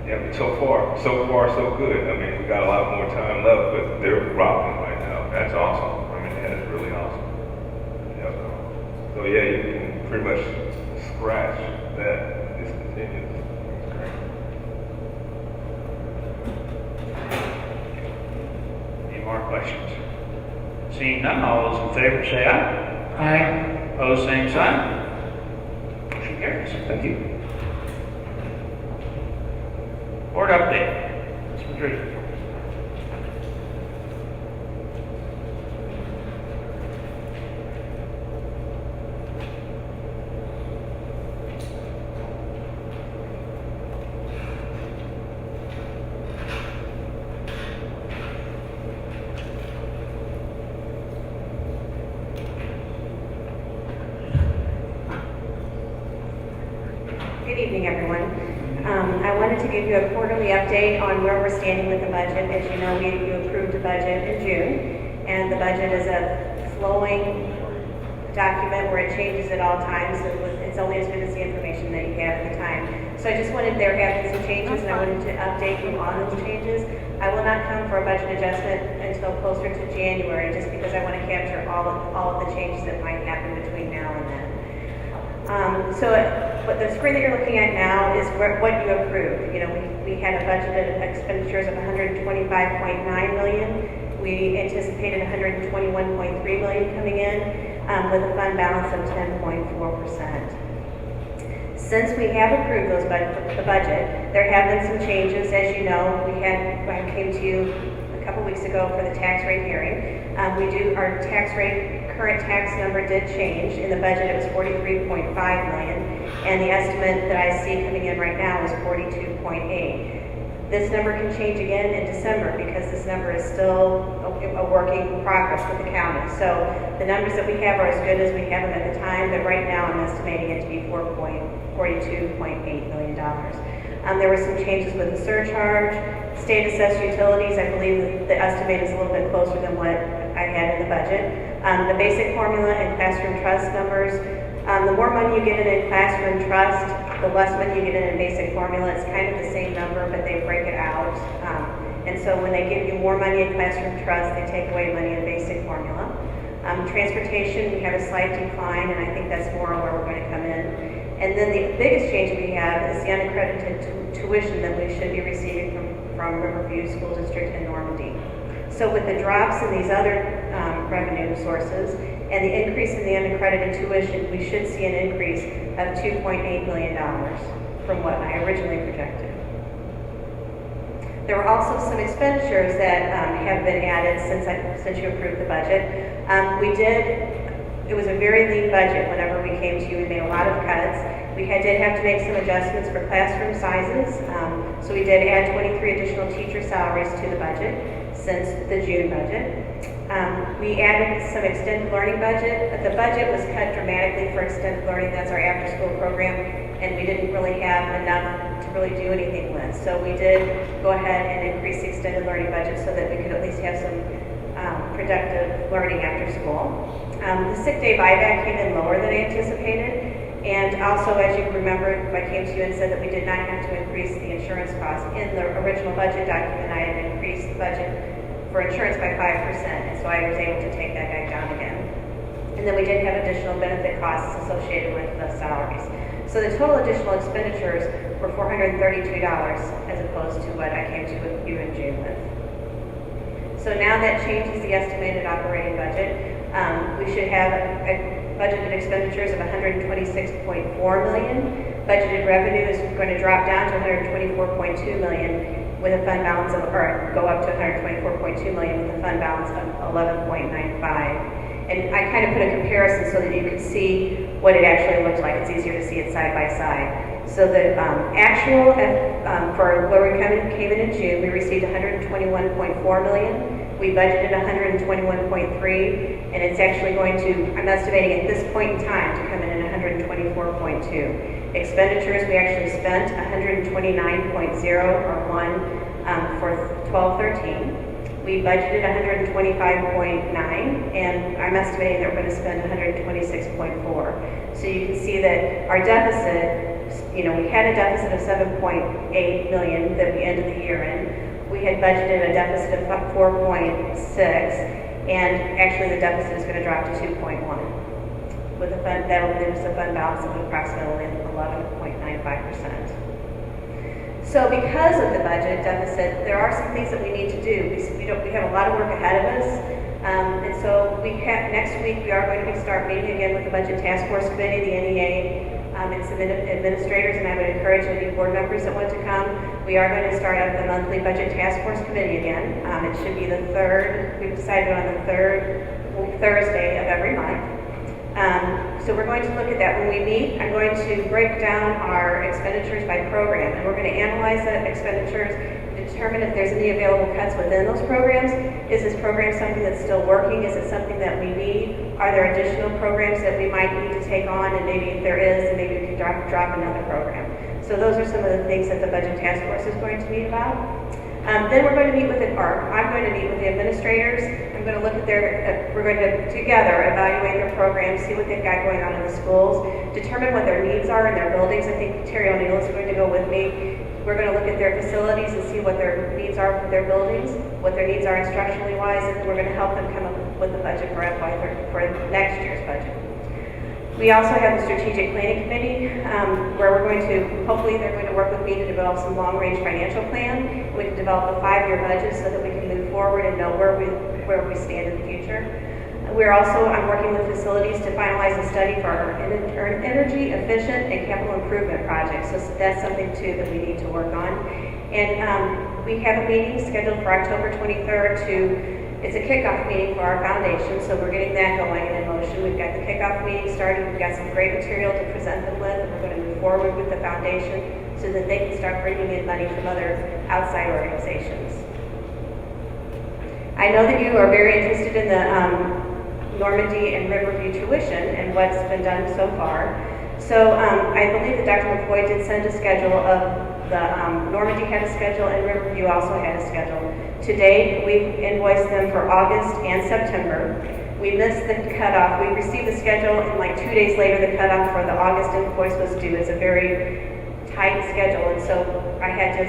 Yeah, but so far, so good. I mean, we got a lot more time left, but they're rocking right now. That's awesome. I mean, that is really awesome. Yep. So yeah, you can pretty much scratch that. This continues. That's great. Any more questions? Seeing none, all those in favor say aye. Aye. Opposed, same sign. Motion carries. Thank you. Board update. Ms. Madrid. Good evening, everyone. I wanted to give you a quarterly update on where we're standing with the budget. As you know, you approved the budget in June, and the budget is a flowing document where it changes at all times. So it's only as good as the information that you have at the time. So I just wanted, there have been some changes, and I wanted to update you on those changes. I will not come for a budget adjustment until closer to January, just because I want to capture all of the changes that might happen between now and then. But the screen that you're looking at now is what you approved. You know, we had a budgeted expenditures of $125.9 million. We anticipated $121.3 million coming in with a fund balance of 10.4%. Since we have approved the budget, there have been some changes. As you know, I came to you a couple weeks ago for the tax rate hearing. Our tax rate, current tax number did change. In the budget, it was $43.5 million, and the estimate that I see coming in right now is $42.8. This number can change again in December because this number is still a working progress with the county. So the numbers that we have are as good as we have them at the time, but right now I'm estimating it to be $42.8 million. There were some changes with the surcharge, state assessed utilities. I believe the estimate is a little bit closer than what I had in the budget. The basic formula and classroom trust numbers. The more money you get in classroom trust, the less money you get in basic formula. It's kind of the same number, but they break it out. And so when they give you more money in classroom trust, they take away money in basic formula. Transportation, we have a slight decline, and I think that's more where we're going to come in. And then the biggest change we have is the unaccredited tuition that we should be receiving from Riverview School District and Normandy. So with the drops in these other revenue sources and the increase in the unaccredited tuition, we should see an increase of $2.8 million from what I originally projected. There were also some expenditures that have been added since you approved the budget. It was a very lean budget whenever we came to you. We made a lot of cuts. We did have to make some adjustments for classroom sizes. So we did add 23 additional teacher salaries to the budget since the June budget. We added some extended learning budget. The budget was cut dramatically for extended learning. That's our after-school program, and we didn't really have enough to really do anything with. So we did go ahead and increase the extended learning budget so that we could at least have some productive learning after school. The sick day buyback came in lower than I anticipated. And also, as you remember, I came to you and said that we did not have to increase the insurance costs. In the original budget document, I had increased the budget for insurance by 5%, and so I was able to take that back down again. And then we did have additional benefit costs associated with the salaries. So the total additional expenditures were $432 as opposed to what I came to you in June with. So now that changes the estimated operating budget. We should have budgeted expenditures of $126.4 million. Budgeted revenue is going to drop down to $124.2 million with a fund balance of, or go up to $124.2 million with a fund balance of $11.95. And I kind of put a comparison so that you could see what it actually looks like. It's easier to see it side by side. So the actual for where we came in June, we received $121.4 million. We budgeted $121.3, and it's actually going to, I'm estimating at this point in time, to come in at $124.2. Expenditures, we actually spent $129.0 or 1 for 12-13. We budgeted $125.9, and I'm estimating that we're going to spend $126.4. So you can see that our deficit, we had a deficit of $7.8 million that we ended the year in. We had budgeted a deficit of 4.6, and actually the deficit is going to drop to 2.1. With a fund, that'll give us a fund balance of approximately 11.95%. So because of the budget deficit, there are some things that we need to do. We have a lot of work ahead of us. And so next week, we are going to start meeting again with the Budget Task Force Committee, the NEA, its administrators, and I would encourage any board members that want to come. We are going to start up the monthly Budget Task Force Committee again. It should be the third, we've decided on the third Thursday of every month. So we're going to look at that when we meet. I'm going to break down our expenditures by program, and we're going to analyze the expenditures, determine if there's any available cuts within those programs. Is this program something that's still working? Is it something that we need? Are there additional programs that we might need to take on? And maybe if there is, then maybe we can drop another program. So those are some of the things that the Budget Task Force is going to meet about. Then we're going to meet with I'm going to meet with the administrators. I'm going to look at we're going to together evaluate their programs, see what they've got going on in the schools, determine what their needs are in their buildings. I think Terry O'Neill is going to go with me. We're going to look at their facilities and see what their needs are for their buildings, what their needs are instructionally wise, and then we're going to help them come up with a budget for for next year's budget. We also have the Strategic Planning Committee, where we're going to, hopefully they're going to work with me to develop some long-range financial plan. We can develop a 5-year budget so that we can move forward and know where we stand in the future. I'm working with facilities to finalize a study for our energy efficient and capital improvement projects. So that's something too that we need to work on. And we have a meeting scheduled for October 23rd it's a kickoff meeting for our foundation, so we're getting that going and in motion. We've got the kickoff meeting started. We've got some great material to present them with, and we're going to move forward with the foundation so that they can start bringing in money from other outside organizations. I know that you are very interested in the Normandy and Riverview tuition and what's been done so far. So I believe that Dr. McCoy did send a schedule of Normandy had a schedule and Riverview also had a schedule. To date, we've invoiced them for August and September. We missed the cutoff. We received the schedule and like 2 days later the cutoff for the August invoice was due. It's a very tight schedule, and so I had to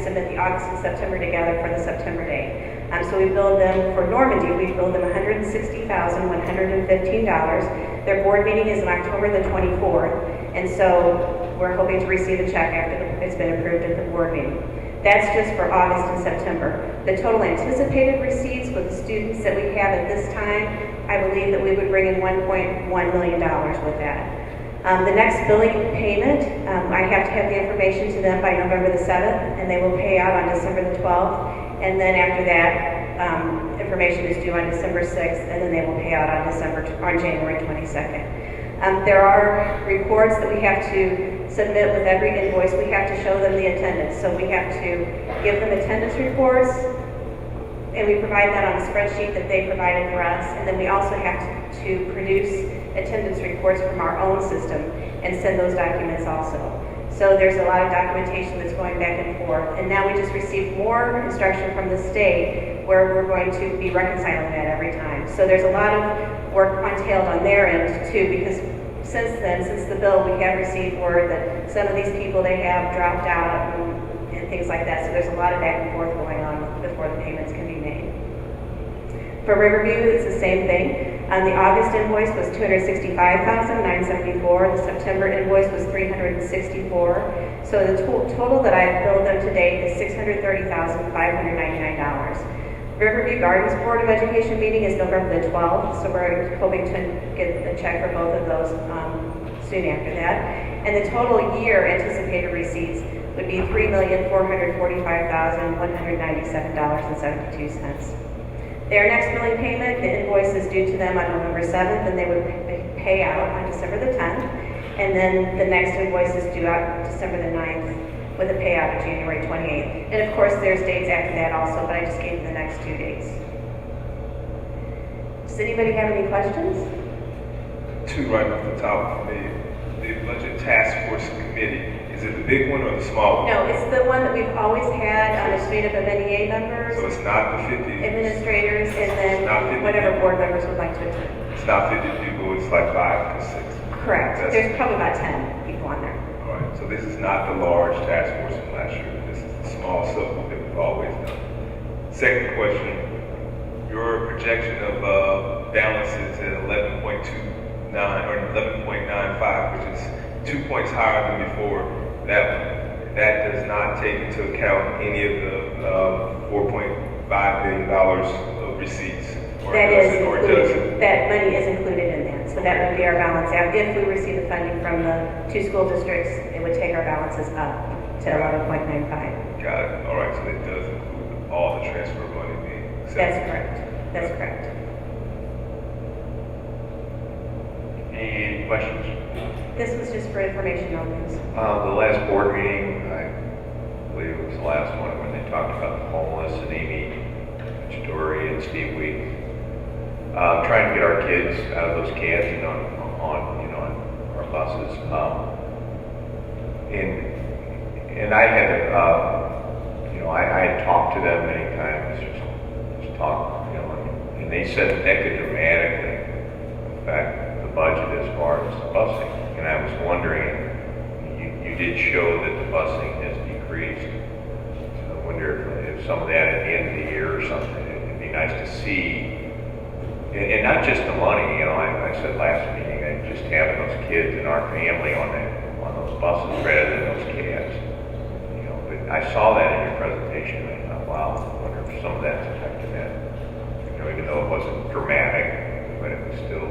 submit the August and September together for the September date. So we billed them for Normandy. We billed them $160,115. Their board meeting is on October the 24th, and so we're hoping to receive a check after it's been approved at the board meeting. That's just for August and September. The total anticipated receipts with the students that we have at this time, I believe that we would bring in $1.1 million with that. The next billing payment, I have to have the information to them by November the 7th, and they will pay out on December the 12th. And then after that, information is due on December 6th, and then they will pay out on January 22nd. There are reports that we have to submit with every invoice. We have to show them the attendance. So we have to give them attendance reports, and we provide that on a spreadsheet that they provided for us. And then we also have to produce attendance reports from our own system and send those documents also. So there's a lot of documentation that's going back and forth. And now we just received more instruction from the state where we're going to be reconciling that every time. So there's a lot of work entailed on their end too, because since the bill, we have received word that some of these people, they have dropped out and things like that. So there's a lot of back and forth going on before the payments can be made. For Riverview, it's the same thing. The August invoice was $265,974. The September invoice was $364. So the total that I've billed them to date is $630,599. Riverview Gardens Board of Education meeting is November the 12th, so we're hoping to get a check for both of those soon after that. And the total year anticipated receipts would be $3,445,197.72. Their next billing payment, the invoice is due to them on November 7th, and they would pay out on December the 10th. And then the next invoice is due out December the 9th with a payout of January 28th. And of course, there's dates after that also, but I just gave you the next 2 dates. Does anybody have any questions? Two right off the top. The Budget Task Force Committee, is it the big one or the small one? No, it's the one that we've always had. It's made up of NEA members, So it's not the 50? administrators, and then not 50 whatever people. board members would like to attend. It's not 50 people, it's like 5 to 6. Correct. That's- There's probably about 10 people on there. All right, so this is not the large task force from last year. This is the small subgroup that we've always done. Second question, your projection of balances at 11.29 or 11.95, which is 2 points higher than before, that does not take into account any of the $4.5 billion of receipts. That is Or does it? included, that money is included in that, so that would be our balance out. If we receive the funding from the 2 school districts, it would take our balances up to 11.95. Got it. All right, so it does include all the transfer money being accepted. That's correct, that's correct. Any questions? This was just for information only. The last board meeting, I believe it was the last one, when they talked about the homeless, and Amy Story and Steve Week, trying to get our kids out of those cans and on our buses. And I had, I had talked to them many times, just talk, and they said that could dramatically affect the budget as far as the busing. And I was wondering, you did show that the busing has decreased. So I wonder if some of that at the end of the year or something, it'd be nice to see. And not just the money, I said last meeting, just having those kids and our family on those buses rather than those cabs. But I saw that in your presentation, and I thought, wow, I wonder if some of that's affected that. Even though it wasn't dramatic, but it was still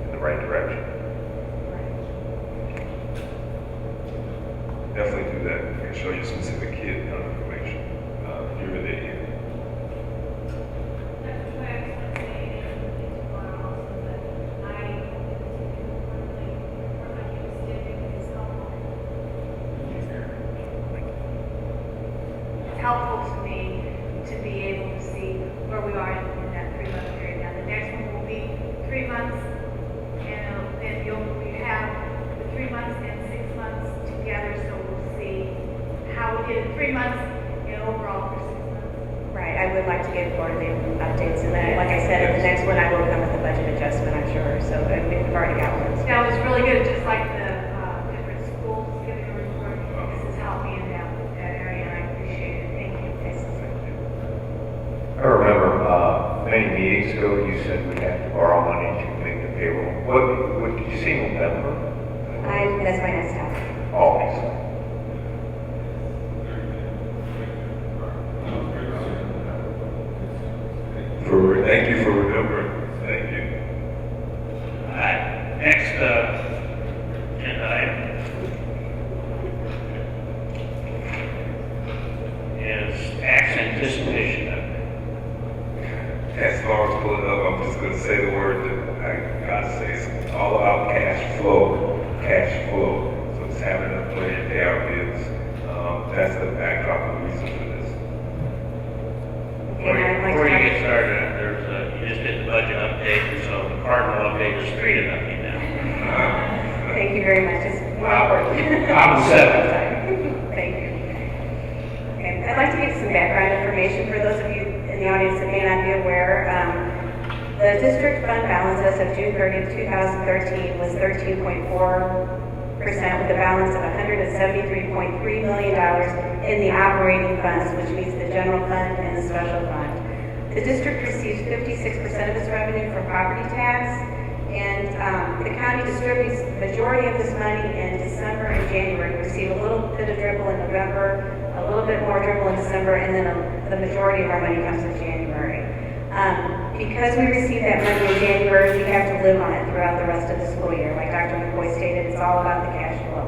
in the right direction. Definitely do that. I can show you specific kid information. You're really here. It's helpful to me to be able to see where we are in that 3-month period. Now, the next one will be 3 months, and then we have the 3 months and 6 months together, so we'll see how we did in 3 months and overall for 6 months. Right, I would like to give quarterly updates, and then, like I said, in the next one, I will come with a budget adjustment, I'm sure, so we've already got one. That was really good, just like the different schools giving a report. This has helped me in that area, and I appreciate it. Thank you. I remember many meetings ago, you said we had to borrow money to make the payroll. What did you say, November? That's my next topic. Always. Thank you for remembering. Thank you. All right, next agenda item is tax anticipation update. As long as pull it up, I'm just going to say the word that I got to say. It's all about cash flow. Cash flow. So it's having enough money to pay our bills. That's the backdrop of the reason for this. Before you get started, you just did the budget update, so the cardinal update is 3 to nothing now. Thank you very much. It's more important. I'm 7. Thank you. Okay, I'd like to give some background information for those of you in the audience that may not be aware. The district fund balance as of June 30th, 2013 was 13.4%, with a balance of $173.3 million in the operating funds, which means the general fund and the special fund. The district receives 56% of its revenue from property tax, and the county distributes the majority of this money in December and January. We receive a little bit of dribble in November, a little bit more dribble in December, and then the majority of our money comes in January. Because we receive that money in January, we have to live on it throughout the rest of the school year. Like Dr. McCoy stated, it's all about the cash flow.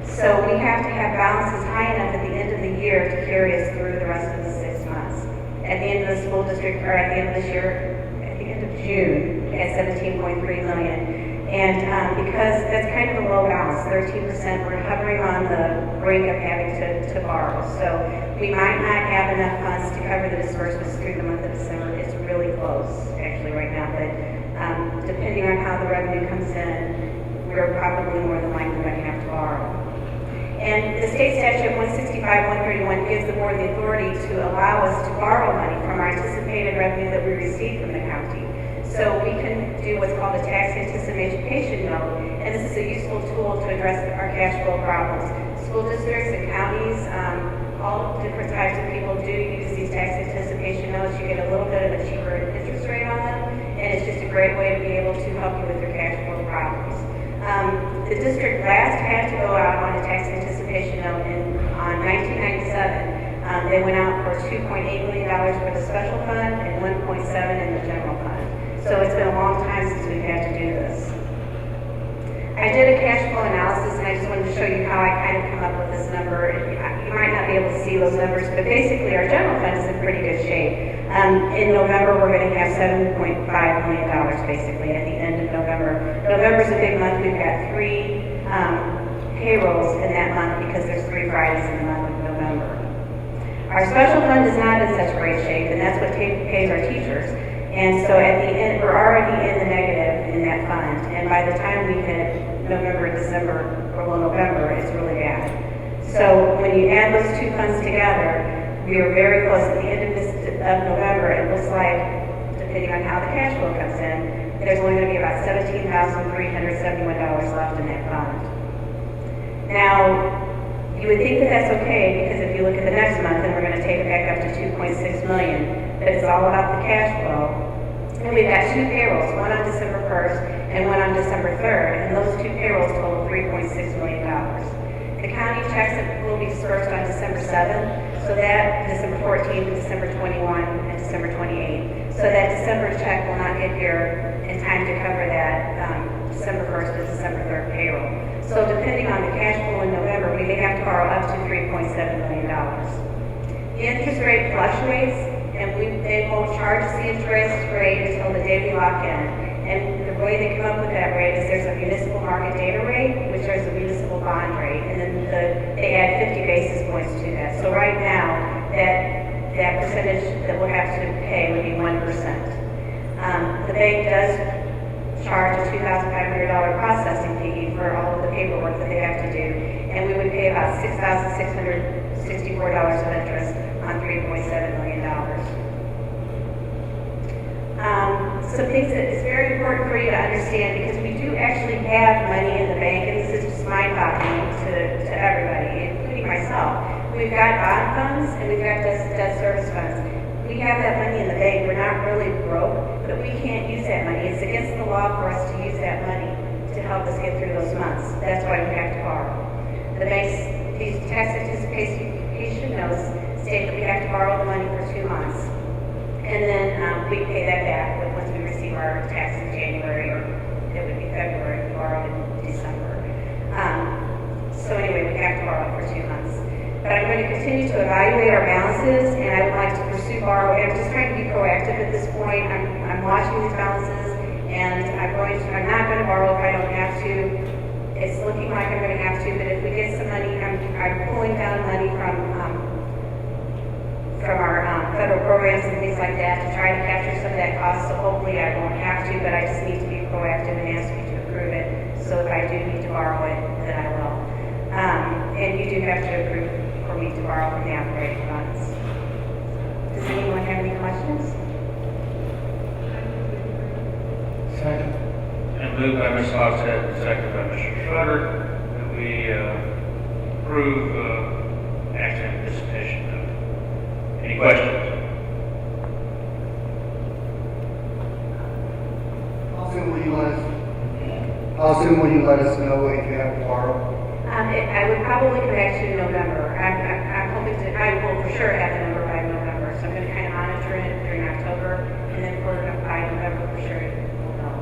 So we have to have balances high enough at the end of the year to carry us through the rest of the 6 months. At the end of the school district, or at the end of this year, at the end of June, we had $17.3 million. And because that's kind of a low balance, 13%, we're hovering on the brink of having to borrow. So we might not have enough funds to cover the disbursements through the month of December. It's really close, actually, right now. But depending on how the revenue comes in, we're probably more than likely going to have to borrow. And the state statute 165-131 gives the board the authority to allow us to borrow money from our anticipated revenue that we receive from the county. So we can do what's called a tax anticipation note, and this is a useful tool to address our cash flow problems. School districts and counties, all different types of people do use these tax anticipation notes. You get a little bit of a cheaper interest rate on them, and it's just a great way to be able to help you with your cash flow problems. The district last had to go out on a tax anticipation note on 1997. They went out for $2.8 million for the special fund and $1.7 in the general fund. So it's been a long time since we've had to do this. I did a cash flow analysis, and I just wanted to show you how I kind of come up with this number. You might not be able to see those numbers, but basically our general fund is in pretty good shape. In November, we're going to have $7.5 million basically at the end of November. November's a big month. We've got 3 payrolls in that month because there's 3 Fridays in the month of November. Our special fund is not in such great shape, and that's what pays our teachers. And so at the end, we're already in the negative in that fund. And by the time we hit November, December, or November, it's really bad. So when you add those 2 funds together, we are very close at the end of November. It looks like, depending on how the cash flow comes in, there's only going to be about $17,371 left in that fund. Now, you would think that that's okay, because if you look at the next month, then we're going to take it back up to $2.6 million. But it's all about the cash flow. And we've got 2 payrolls, one on December 1st and one on December 3rd, and those 2 payrolls total $3.6 million. The county checks will be dispersed on December 7th, so that December 14th, December 21, and December 28th. So that December check will not get here in time to cover that December 1st to December 3rd payroll. So depending on the cash flow in November, we may have to borrow up to $3.7 million. The interest rate fluctuates, and they won't charge us the interest rate until the day we lock in. And the way they come up with that rate is there's a municipal market data rate, which is a municipal bond rate, and then they add 50 basis points to that. So right now, that percentage that we'll have to pay would be 1%. The bank does charge a $2,500 processing fee for all of the paperwork that they have to do, and we would pay about $6,664 of interest on $3.7 million. Some things that is very important for you to understand, because we do actually have money in the bank, and this is just mind-boggling to everybody, including myself. We've got bond funds and we've got debt service funds. We have that money in the bank. We're not really broke, but we can't use that money. It's against the law for us to use that money to help us get through those months. That's why we have to borrow. The bank's, these tax anticipation notes state that we have to borrow the money for 2 months. And then we pay that back once we receive our tax in January, or it would be February, we borrowed in December. So anyway, we have to borrow for 2 months. But I'm going to continue to evaluate our balances, and I would like to pursue borrowing. I'm just trying to be proactive at this point. I'm watching these balances, and I'm not going to borrow if I don't have to. It's looking like I'm going to have to, but if we get some money, I'm pulling down money from our federal programs and things like that to try to capture some of that cost. So hopefully I won't have to, but I just need to be proactive and ask you to approve it. So if I do need to borrow it, then I will. And you do have to approve for me to borrow from the operating funds. Does anyone have any questions? Second. And moved by Ms. Hogshead, second by Mr. Schroeder, that we approve tax anticipation note. Any questions? How soon will you let us know if you have to borrow? I would probably come back to November. I'm hoping I will for sure have the number by November. So I'm going to kind of monitor it during October, and then by November for sure we'll know.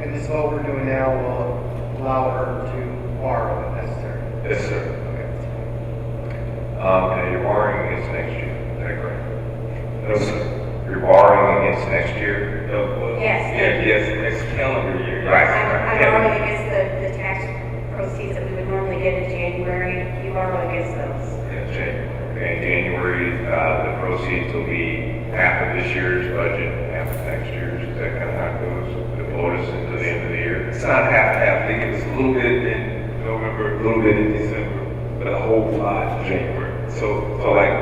And this vote we're doing now will allow her to borrow if necessary? Yes, sir. Okay. Now you're borrowing against next year, is that correct? No, sir. You're borrowing against next year? No, well, Yes. Yes, next calendar year. Yes. Right. I'm borrowing against the tax proceeds that we would normally get in January. You borrow against those. In January, the proceeds will be half of this year's budget, half of next year's. Is that kind of how it goes? The bonus until the end of the year? It's not half. They give us a little bit in November, a little bit in December, but a whole lot in January. So like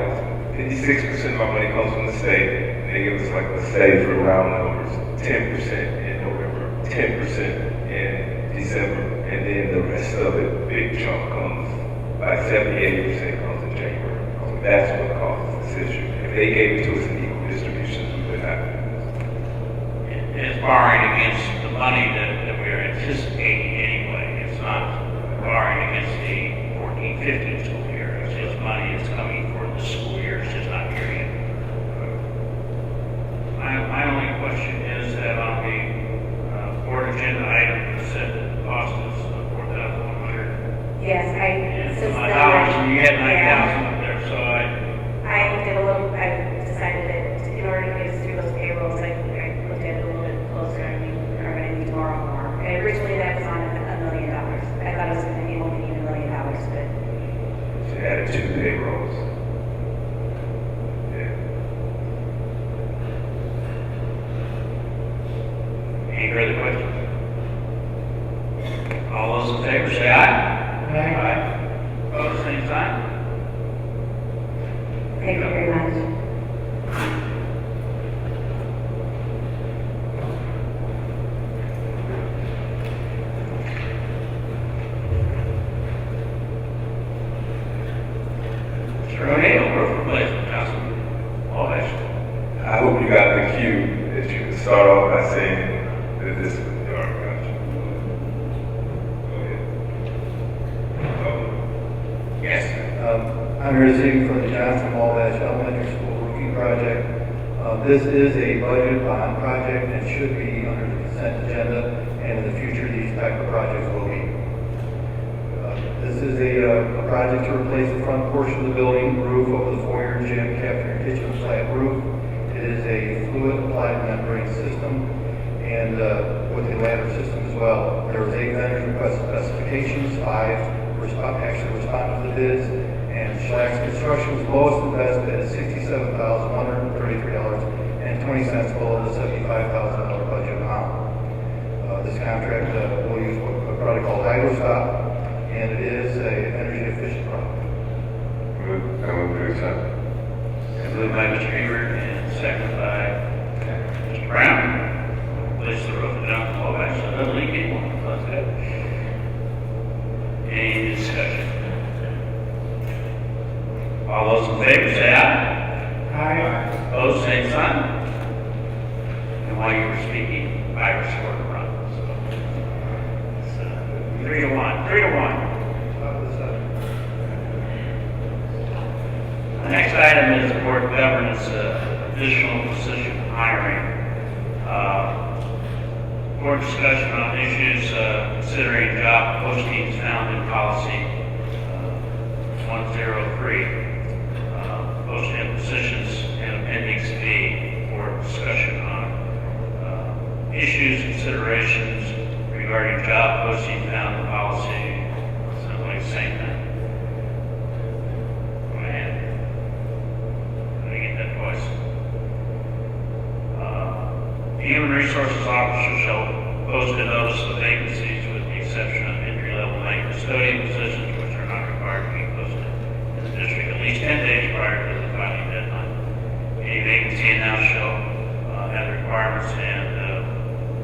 56% of my money comes from the state, and they give us, like, let's say for round numbers, 10% in November, 10% in December, and then the rest of it, big chunk comes, by 78% comes in January. So that's what causes this issue. If they gave it to us in equal distributions, we would not do this. It's borrowing against the money that we are anticipating anyway. It's not borrowing against the 14-15 school year. It's just money that's coming for the school year. It's just not here yet. My only question is that on the had 9,000 Yeah. up there, so I decided that in order to get us through those payrolls, I looked at it a little bit closer, and we are gonna need more and more. And originally that was on $1 million. I thought it was gonna be only $1 million, but She added 2 payrolls. Yeah. any further questions? All those in favor say aye. Aye. Opposed, same sign. thank you very much. Mr. O'Neill, roof replacement, Councilman Wabash. I hope you got the cue that you can start off by saying that this was your country. Go ahead. Oh. Yes. I'm here this evening for the Johnson Wabash Elementary School roofing project. This is a budget bond project and should be under the consent agenda, and in the future, these type of projects will be. This is a project to replace the front portion of the building, roof over the foyer, gym, cafeteria, kitchen, flat roof. It is a fluid applied membrane system, and with a ladder system as well. There was 8 vendors request specifications, 5 actually responded to the bids, and Schlack's Construction was lowest and best bid at $67,133.20 below the $75,000 budget amount. This contract will use a product called HydroStop, and it is a energy efficient product. I move to accept. Moved by Mr. Hebert and seconded by Mr. Brown. Place the roof of Johnson Wabash, so it doesn't leak anymore. That's good. Any discussion? All those in favor say aye. Aye. Opposed, same sign. And while you were speaking, Irish scored a run. So, 3-1. 3-1. The next item is board governance, additional position hiring. Board discussion on issues considering job postings found in policy 103. Posting of positions and appendix B for discussion on issues, considerations regarding job postings found in policy. Sounds like the same thing. The Human Resources Officer shall post a notice of vacancies with the exception of entry-level night custodian positions, which are not required to be posted in the district at least 10 days prior to the filing deadline. Any vacancy announced shall have the requirements and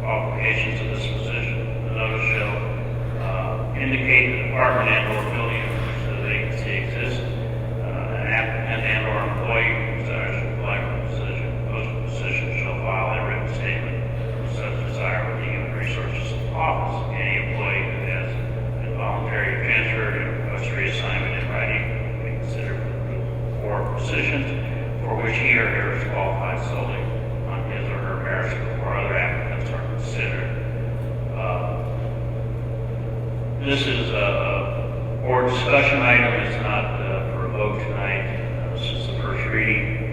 qualifications of this position. The notice shall indicate the department and/or building in which the vacancy exists, an applicant and/or employee who desires to apply for the position. Posted position shall file a written statement of such desire with the Human Resources Office. Any employee who has been voluntarily transferred and requests reassignment in writing will be considered for positions for which he or her is qualified solely on his or her merits before other applicants are considered. This is a board discussion item. It's not for a vote tonight. This is the first reading.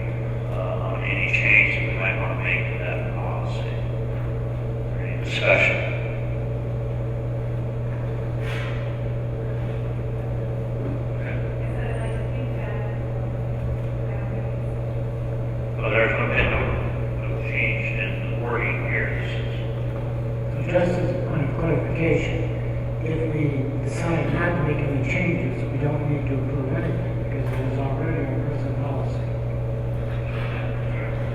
Any change that we might want to make to that policy. Any discussion? Well, there's been no change in the wording here. Just as a point of clarification, if we decide not to make any changes, we don't need to approve anything because it is already our present policy.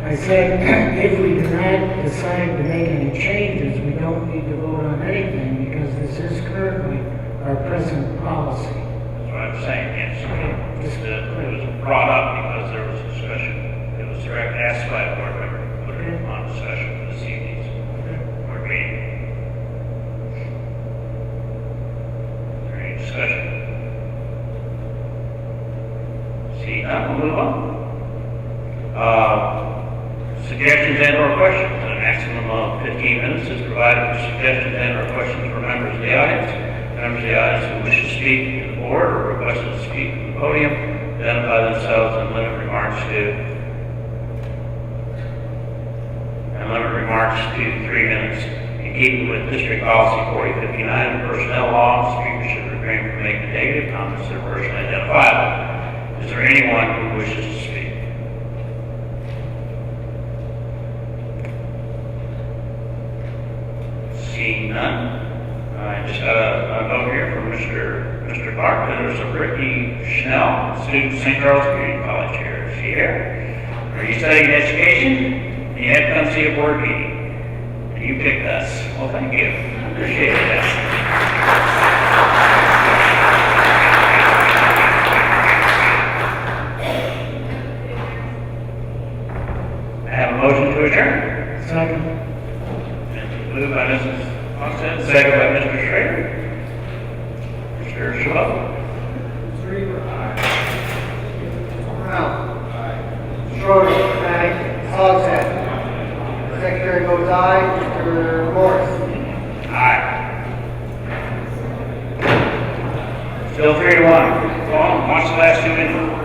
I said, if we do not decide to make any changes, we don't need to vote on anything because this is currently our present policy. That's what I'm saying, yes. It was brought up because there was discussion. It was asked by a board member to put it on discussion for this evening's board meeting. Is there any discussion? See none, we'll move on. Suggestions and/or questions. A maximum of 15 minutes is provided for suggestions and/or questions from members of the audience. Members of the audience who wish to speak to the board or requested to speak the podium, identify themselves and limit remarks to 3 minutes. In keeping with District Policy 4059 and personnel law, speakers should refrain from making negative comments that are personally identifiable. Is there anyone who wishes to speak? Seeing none, I just got a note here from Mr. Clark that there's a Ricky Schnell, student at St. Charles Community College here. Is he here? Are you studying education? You had to come see a board meeting. And you picked us. Well, thank you. Appreciate that. I have a motion to adjourn. Second. Moved by Mrs. Austin, second by Mr. Schrader. Mr. Chabot. Brown. Schroeder. Aye. Hogshead. Secretary votes aye. Mr. Morris. Aye. Still 3-1. Go on, watch the last 2 minutes.